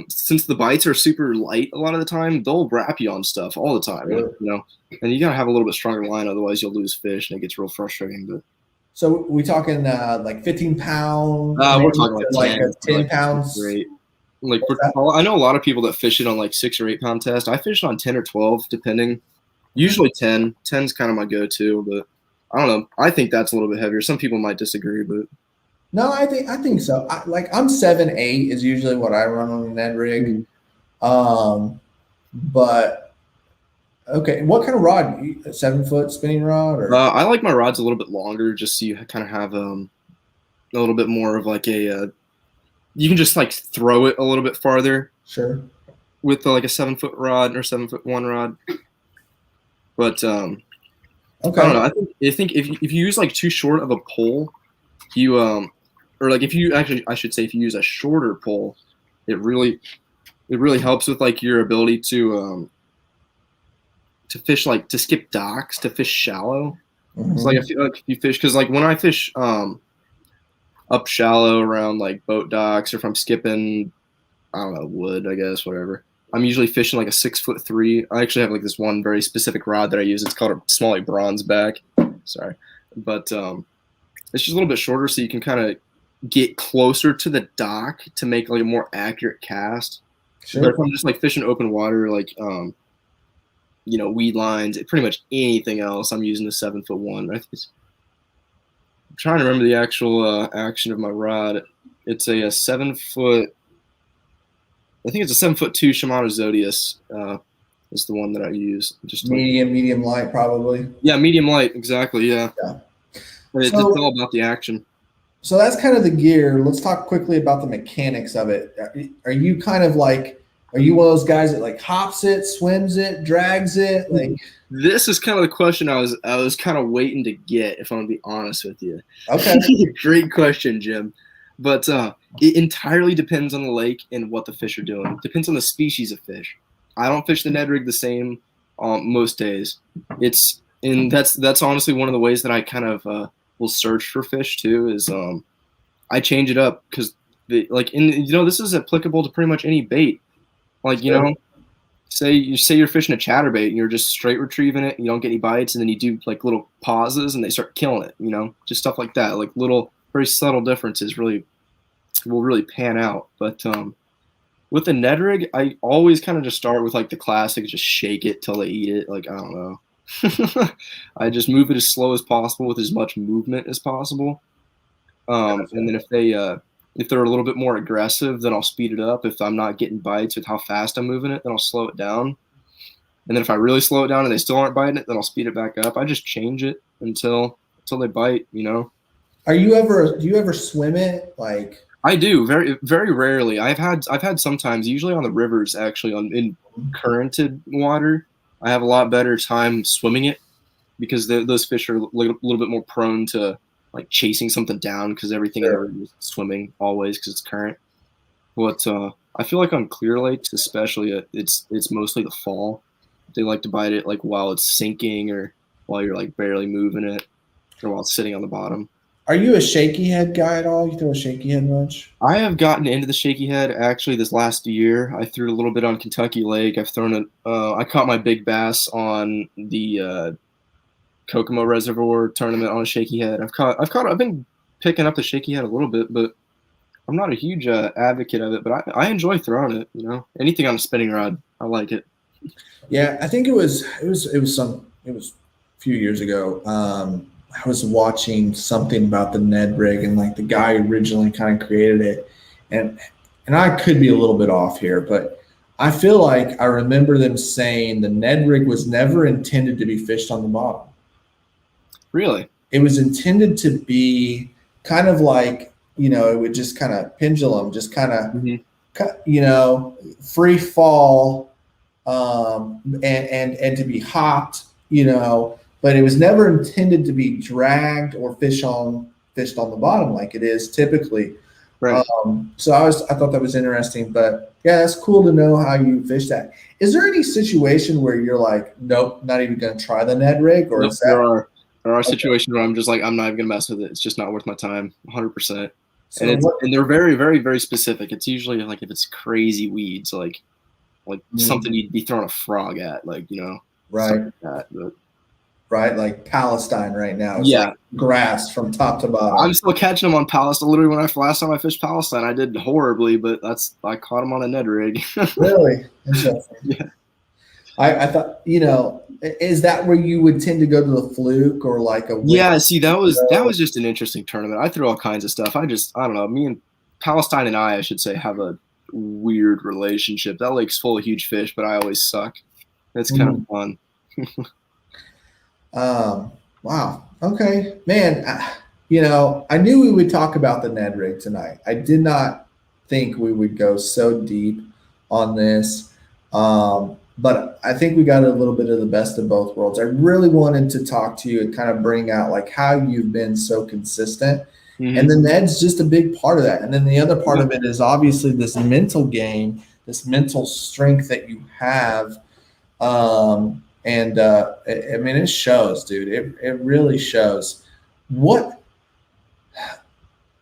since the bites are super light a lot of the time, they'll wrap you on stuff all the time. Really? You know, and you gotta have a little bit stronger line, otherwise you'll lose fish and it gets real frustrating. But so we talking like 15 pounds? We're talking like 10 pounds. Great. Like I know a lot of people that fish it on like 6 or 8 pound test. I fish on 10 or 12 depending. Usually 10. 10's kind of my go-to, but I don't know. I think that's a little bit heavier. Some people might disagree, but no, I think so. I'm 7-8 is usually what I run on a Ned rig. But okay, what kind of rod? A 7-foot spinning rod? Or? I like my rods a little bit longer, just so you kind of have a little bit more of like a. You can just like throw it a little bit farther. Sure. With like a 7-foot rod or 7'1" rod, but okay. I don't know. I think if you use like too short of a pole, you or like if you actually, I should say, if you use a shorter pole, it really helps with like your ability to fish, like to skip docks, to fish shallow. It's like I feel like if you fish, because like when I fish up shallow around like boat docks, or if I'm skipping I don't know, wood, I guess, whatever. I'm usually fishing like a 6'3". I actually have like this one very specific rod that I use. It's called a Smalley bronze back. Sorry, but it's just a little bit shorter, so you can kind of get closer to the dock to make like a more accurate cast. Sure. But if I'm just like fishing open water, like weed lines, pretty much anything else, I'm using the 7'1". I'm trying to remember the actual action of my rod. It's a 7 foot. I think it's a 7'2" Shimano Zodius. Is the one that I use. Just medium light, probably. Yeah, medium light, exactly. Yeah. It's all about the action. So that's kind of the gear. Let's talk quickly about the mechanics of it. Are you kind of like, are you one of those guys that like hops it, swims it, drags it? Like, this is kind of the question I was kind of waiting to get, if I'm gonna be honest with you. Okay. Great question, Jim. But it entirely depends on the lake and what the fish are doing. It depends on the species of fish. I don't fish the Ned rig the same most days. That's honestly one of the ways that I kind of will search for fish too. Is I change it up because this is applicable to pretty much any bait. Like say you're fishing a chatterbait and you're just straight retrieving it, and you don't get any bites, and then you do like little pauses and they start killing it. Just stuff like that. Like little very subtle differences will really pan out. But with the Ned rig, I always kind of just start with like the classic, just shake it till they eat it. Like, I don't know. I just move it as slow as possible with as much movement as possible. And then if they're a little bit more aggressive, then I'll speed it up. If I'm not getting bites with how fast I'm moving it, then I'll slow it down. And then if I really slow it down and they still aren't biting it, then I'll speed it back up. I just change it until they bite, Do you ever swim it? Like, I do, very, very rarely. I've had sometimes, usually on the rivers, actually, in currented water. I have a lot better time swimming it because those fish are a little bit more prone to like chasing something down because everything in the river is swimming always because it's current. But I feel like on clear lakes, especially, it's mostly the fall. They like to bite it like while it's sinking or while you're like barely moving it or while it's sitting on the bottom. Are you a shaky head guy at all? You throw a shaky head much? I have gotten into the shaky head actually this last year. I threw a little bit on Kentucky Lake. I've thrown it. I caught my big bass on the Kokomo Reservoir tournament on a shaky head. I've been picking up the shaky head a little bit, but I'm not a huge advocate of it. But I enjoy throwing it. Anything on a spinning rod, I like it. Yeah, I think it was a few years ago. I was watching something about the Ned rig and like the guy who originally kind of created it, and I could be a little bit off here, but I feel like I remember them saying the Ned rig was never intended to be fished on the bottom. Really? It was intended to be kind of like, it would just kind of pendulum, just kind of, free fall, and to be hopped, but it was never intended to be dragged or fished on the bottom like it is typically. Right. So I thought that was interesting, but yeah, that's cool to know how you fish that. Is there any situation where you're like, nope, not even going to try the Ned rig? Or nope, there are situations where I'm just like, I'm not even going to mess with it. It's just not worth my time, 100%. So and they're very, very, very specific. It's usually like if it's crazy weeds, like something you'd be throwing a frog at, right? Like that, but. Right, like Palestine right now. It's like grass from top to bottom. I'm still catching them on Palestine. Literally, last time I fished Palestine, I did horribly, but I caught them on a Ned rig. Really? Interesting. Yeah. I thought, is that where you would tend to go to the fluke or like a? Yeah. See, that was just an interesting tournament. I threw all kinds of stuff. I don't know. Me and Palestine and I should say, have a weird relationship. That lake's full of huge fish, but I always suck. It's kind of fun. Wow. Okay, man. I knew we would talk about the Ned rig tonight. I did not think we would go so deep on this. But I think we got a little bit of the best of both worlds. I really wanted to talk to you and kind of bring out like how you've been so consistent. Mm-hmm. And the Ned's just a big part of that. And then the other part of it is obviously this mental game, this mental strength that you have. I mean, it shows, dude. It really shows. What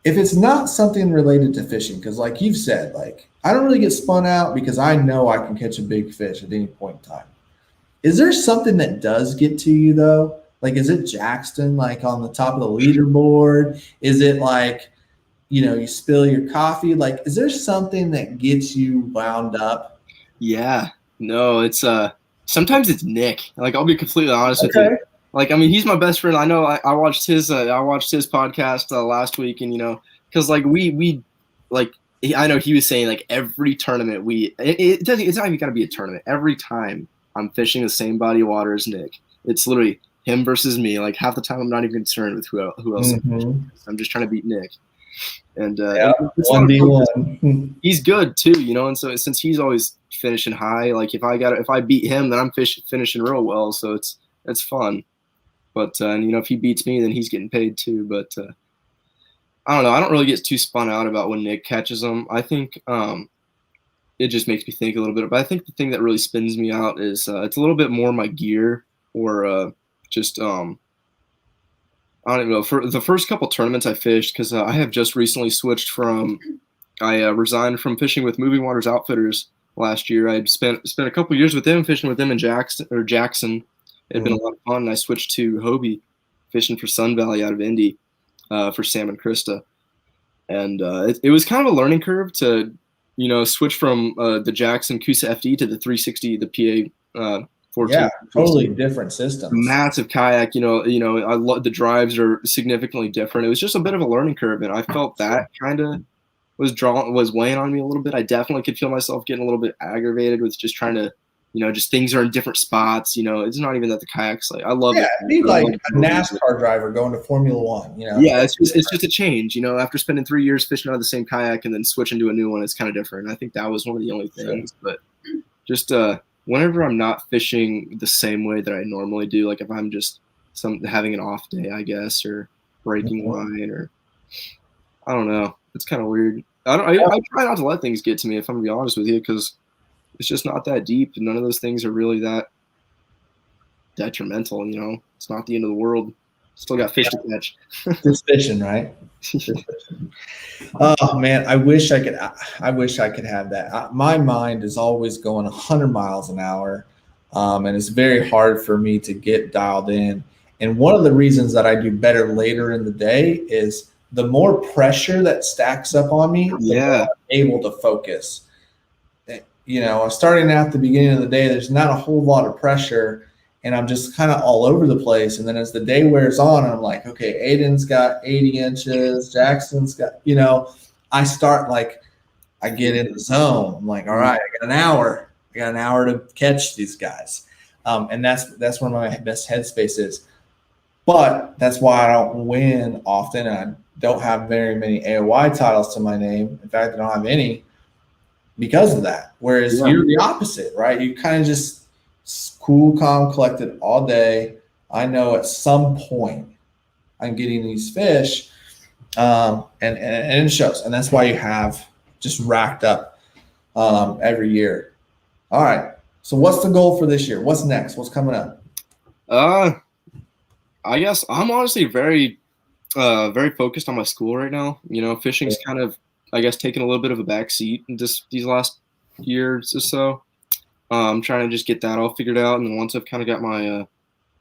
if it's not something related to fishing, because like you've said, like I don't really get spun out because I know I can catch a big fish at any point in time. Is there something that does get to you though? Like, is it Jackson, like on the top of the leaderboard? Is it like, you spill your coffee? Like, is there something that gets you wound up? Yeah, no, it's sometimes it's Nick. Like, I'll be completely honest with Okay. you. Like, I mean, he's my best friend. I know I watched his podcast last week, and because like we like I know he was saying like every tournament it doesn't, it's not even got to be a tournament. Every time I'm fishing the same body of water as Nick, it's literally him versus me. Like half the time I'm not even concerned with who else. I'm just trying to beat Nick. And Yeah, it's 1v1. He's good too, and so since he's always finishing high, like if I beat him, then I'm finishing real well, so it's fun. But and if he beats me, then he's getting paid too. But I don't know. I don't really get too spun out about when Nick catches them. I think it just makes me think a little bit. But I think the thing that really spins me out is it's a little bit more my gear or just I don't even know. For the first couple tournaments I fished, because I have just recently switched from. I resigned from fishing with Moving Waters Outfitters last year. I'd spent a couple years with them, fishing with them in Jackson. It had been a lot of fun. And I switched to Hobie, fishing for Sun Valley out of Indy for Salmon Krista. And it was kind of a learning curve to, switch from the Jackson Coosa FD to the 360, the PA 14. Yeah, totally different systems. Massive kayak, I love the drives are significantly different. It was just a bit of a learning curve, and I felt that kind of was weighing on me a little bit. I definitely could feel myself getting a little bit aggravated with just trying to, just things are in different spots. It's not even that the kayak's like I love it. Yeah, it'd be like a NASCAR driver going to Formula One. Yeah, it's just a change. After spending 3 years fishing out of the same kayak and then switching to a new one, it's kind of different. I think that was one of the only things, but just whenever I'm not fishing the same way that I normally do, like if I'm just having an off day, I guess, or breaking line, or I don't know, it's kind of weird. I try not to let things get to me, if I'm gonna be honest with you, because it's just not that deep, and none of those things are really that detrimental. It's not the end of the world. Still got fish to catch. Just fishing, right? Oh man, I wish I could have that. My mind is always going 100 miles an hour, and it's very hard for me to get dialed in. And one of the reasons that I do better later in the day is the more pressure that stacks up on me, the more I'm able to focus. Starting at the beginning of the day, there's not a whole lot of pressure, and I'm just kind of all over the place. And then as the day wears on, I'm like, okay, Aidan's got 80 inches, Jackson's got, I start like, I get in the zone. I'm like, all right, I got an hour to catch these guys. And that's where my best headspace is. But that's why I don't win often. And I don't have very many AOY titles to my name. In fact, I don't have any because of that. Whereas you're the opposite, right? You kind of just cool, calm, collected all day. I know at some point I'm getting these fish, and it shows. And that's why you have just racked up every year. All right. So what's the goal for this year? What's next? What's coming up? I guess I'm honestly very focused on my school right now. Fishing's kind of, I guess, taking a little bit of a back seat in these last years or so. I'm trying to just get that all figured out, and then once I've kind of got my,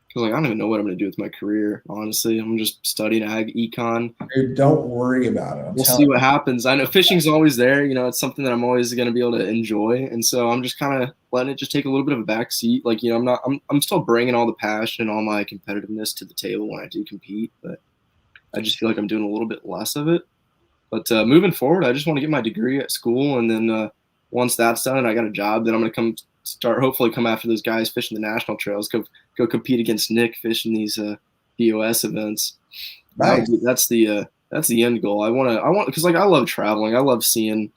because I don't even know what I'm going to do with my career. Honestly, I'm just studying econ. Dude, don't worry about it. We'll see what happens. I know fishing's always there. It's something that I'm always going to be able to enjoy, and so I'm just kind of letting it just take a little bit of a back seat. Like I'm still bringing all the passion and all my competitiveness to the table when I do compete, but I just feel like I'm doing a little bit less of it. But moving forward, I just want to get my degree at school, and then once that's done and I got a job, then I'm going to hopefully come after those guys fishing the national trails, go compete against Nick fishing these BOS events. Nice. That's the end goal. I want because like I love traveling. I love seeing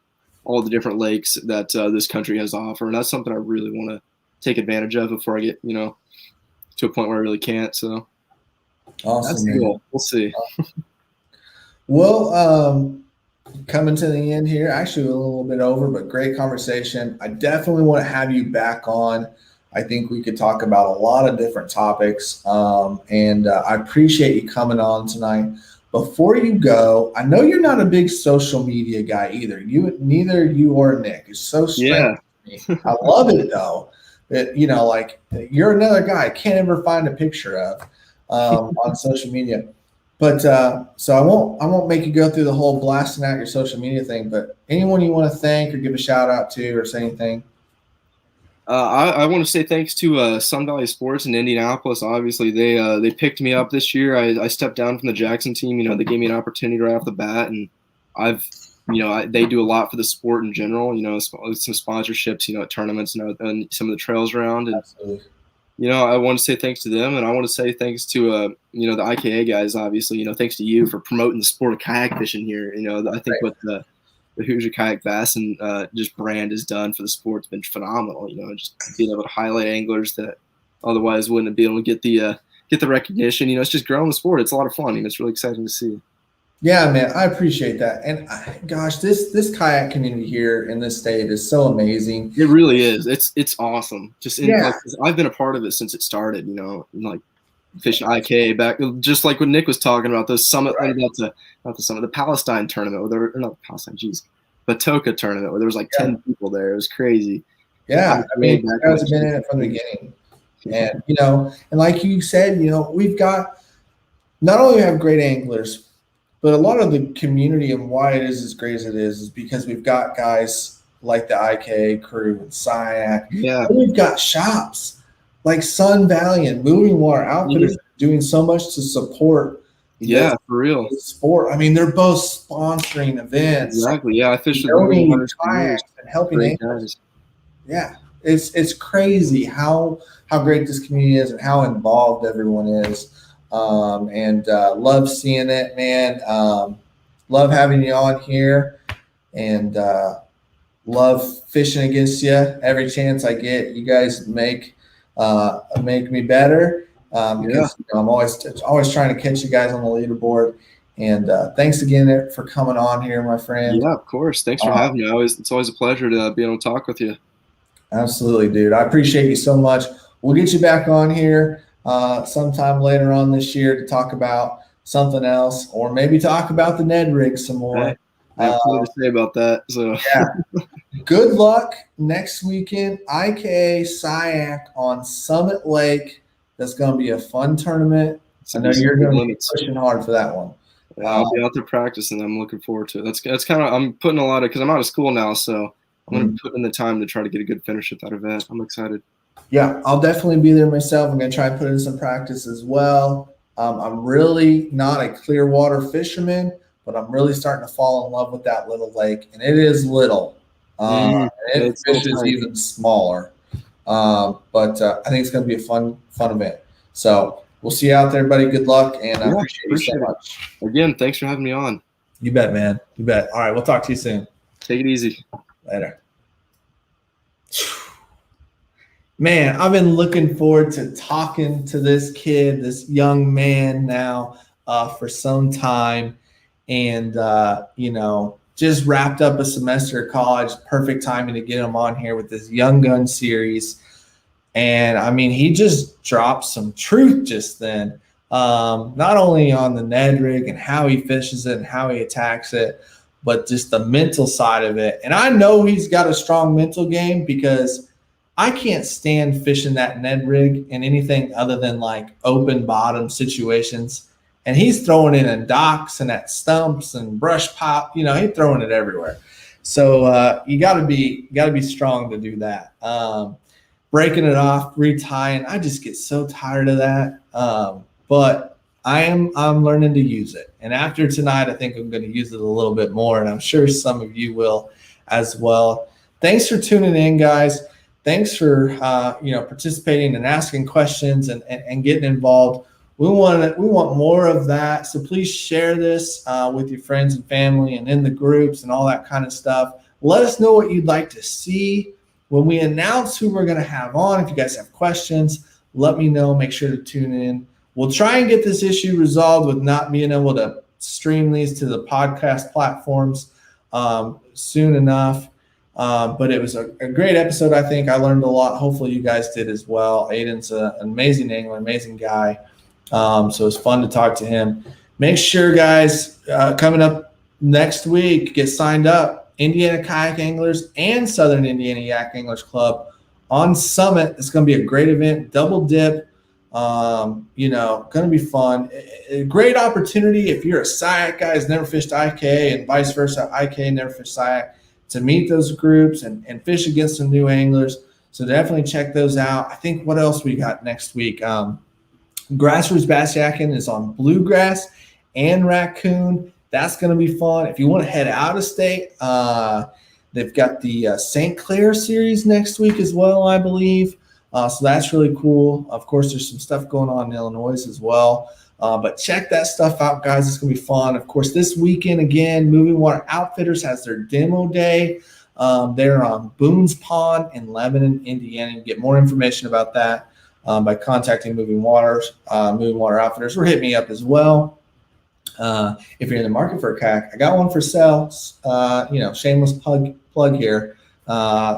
all the different lakes that this country has to offer, and that's something I really want to take advantage of before I get to a point where I really can't. So awesome. That's the goal. We'll see. Well, coming to the end here, actually a little bit over, but great conversation. I definitely want to have you back on. I think we could talk about a lot of different topics, and I appreciate you coming on tonight. before you go, I know you're not a big social media guy either. Neither you or Nick. It's so strange to me. I love it though. That like you're another guy I can't ever find a picture of on social media. But so I won't make you go through the whole blasting out your social media thing. But anyone you want to thank or give a shout out to or say anything? I want to say thanks to Sun Valley Sports in Indianapolis. Obviously, they picked me up this year. I stepped down from the Jackson team. They gave me an opportunity right off the bat, and they do a lot for the sport in general. Some sponsorships, at tournaments and some of the trails around. And Absolutely. I want to say thanks to them, and I want to say thanks to the a.ka guys. Obviously, thanks to you for promoting the sport of kayak fishing here. I think what the Hoosier Kayak Bass and just brand has done for the sport has been phenomenal. Just being able to highlight anglers that otherwise wouldn't be able to get the recognition. It's just growing the sport. It's a lot of fun. It's really exciting to see. Yeah, man, I appreciate that. And gosh, this kayak community here in this state is so amazing. It really is. It's awesome. I've been a part of it since it started. Like fishing a.ka back, just like what Nick was talking about, those summit, right. Not the summit, the Palestine tournament, Batoka tournament, where there was like 10 people there. It was crazy. Yeah, you guys have been in it from the beginning, and and like you said, we've got not only have great anglers, but a lot of the community and why it is as great as it is because we've got guys like the a.ka crew and SIAC. Yeah, and we've got shops like Sun Valley and Moving Water Outfitters doing so much to support. Yeah, for real. Sport. I mean, they're both sponsoring events. Exactly. Yeah, I fished with kayaks and helping anglers. Yeah, it's crazy how great this community is and how involved everyone is. Love seeing it, man. Love having you on here, and love fishing against you every chance I get. You guys make me better because I'm always trying to catch you guys on the leaderboard. And thanks again for coming on here, my friend. Yeah, of course. Thanks for having me. It's always a pleasure to be able to talk with you. Absolutely, dude. I appreciate you so much. We'll get you back on here sometime later on this year to talk about something else, or maybe talk about the Ned rig some more. I have plenty to say about that. So yeah. Good luck next weekend. a.ka SIAC on Summit Lake. That's going to be a fun tournament. I know you're going to be pushing hard for that one. Yeah, I'll be out there practicing. I'm looking forward to it. That's kind of, I'm putting a lot of, because I'm out of school now, so I'm going to put in the time to try to get a good finish at that event. I'm excited. Yeah, I'll definitely be there myself. I'm going to try and put in some practice as well. I'm really not a Clearwater fisherman, but I'm really starting to fall in love with that little lake, and it is little. It fishes even smaller. But I think it's going to be a fun event. So we'll see you out there, buddy. Good luck, and I appreciate you so much. Again, thanks for having me on. You bet, man. You bet. All right, we'll talk to you soon. Take it easy. Later. Man, I've been looking forward to talking to this kid, this young man now for some time. And, just wrapped up a semester of college. Perfect timing to get him on here with this Young Gun series. And, I mean, he just dropped some truth just then, not only on the Ned rig and how he fishes it and how he attacks it, but just the mental side of it. And I know he's got a strong mental game because I can't stand fishing that Ned rig in anything other than like open bottom situations. And he's throwing it in docks and at stumps and brush pile. He's throwing it everywhere. So you got to be strong to do that. Breaking it off, retying. I just get so tired of that. But I'm learning to use it. And after tonight, I think I'm going to use it a little bit more. And I'm sure some of you will as well. Thanks for tuning in, guys. Thanks for participating and asking questions and getting involved. We want more of that. So please share this with your friends and family and in the groups and all that kind of stuff. Let us know what you'd like to see when we announce who we're going to have on. If you guys have questions, let me know. Make sure to tune in. We'll try and get this issue resolved with not being able to stream these to the podcast platforms soon enough. But it was a great episode, I think. I learned a lot. Hopefully you guys did as well. Aidan's an amazing angler, amazing guy. So it was fun to talk to him. Make sure, guys, coming up next week, get signed up. Indiana Kayak Anglers and Southern Indiana Yak Anglers Club on Summit. It's going to be a great event, double dip. Going to be fun. A great opportunity if you're a SIAC guy who's never fished a.ka and vice versa, a.ka never fished SIAC, to meet those groups and fish against some new anglers. So definitely check those out. I think what else we got next week? Grassroots Bass Yacking is on bluegrass and raccoon. That's going to be fun. If you want to head out of state, they've got the St. Clair series next week as well, I believe. So that's really cool. Of course, there's some stuff going on in Illinois as well. But check that stuff out, guys. It's going to be fun. Of course, this weekend, again, Moving Water Outfitters has their demo day. They're on Boone's Pond in Lebanon, Indiana. You can get more information about that by contacting Moving Water Outfitters, or hit me up as well. If you're in the market for a kayak, I got one for sale. Shameless plug here.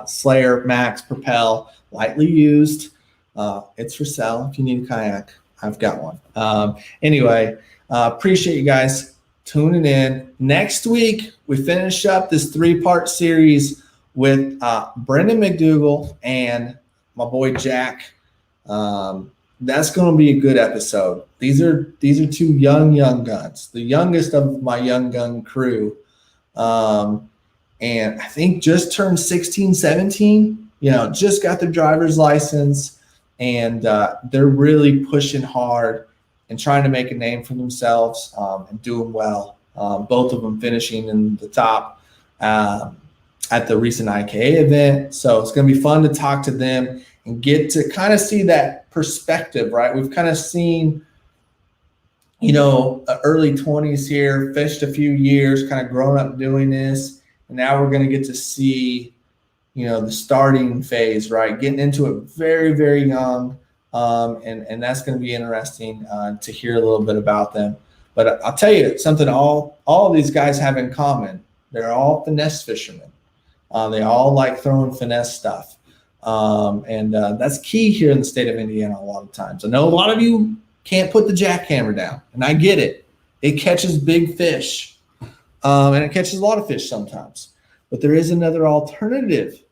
Slayer Max Propel, lightly used. It's for sale. If you need a kayak, I've got one. Anyway, appreciate you guys tuning in. Next week, we finish up this 3-part series with Brendan McDougall and my boy Jack. That's going to be a good episode. These are 2 young guns, the youngest of my young gun crew. And I think just turned 16, 17, just got their driver's license, and they're really pushing hard and trying to make a name for themselves and doing well. Both of them finishing in the top at the recent a.ka event. So it's going to be fun to talk to them and get to kind of see that perspective, right? We've kind of seen, early 20s here, fished a few years, kind of grown up doing this. And now we're going to get to see, the starting phase, right? Getting into it very, very young. And that's going to be interesting to hear a little bit about them. But I'll tell you something all of these guys have in common. They're all finesse fishermen. They all like throwing finesse stuff. And that's key here in the state of Indiana a lot of times. I know a lot of you can't put the jackhammer down, and I get it. It catches big fish, and it catches a lot of fish sometimes. But there is another alternative,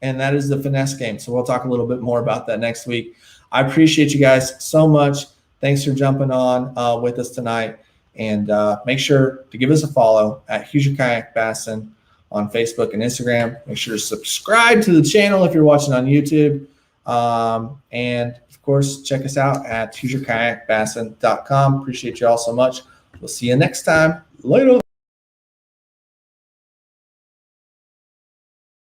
and that is the finesse game. So we'll talk a little bit more about that next week. I appreciate you guys so much. Thanks for jumping on with us tonight. And make sure to give us a follow at Hoosier Kayak Bassin on Facebook and Instagram. Make sure to subscribe to the channel if you're watching on YouTube. And of course, check us out at HoosierKayakBassin.com. Appreciate you all so much. We'll see you next time. Later.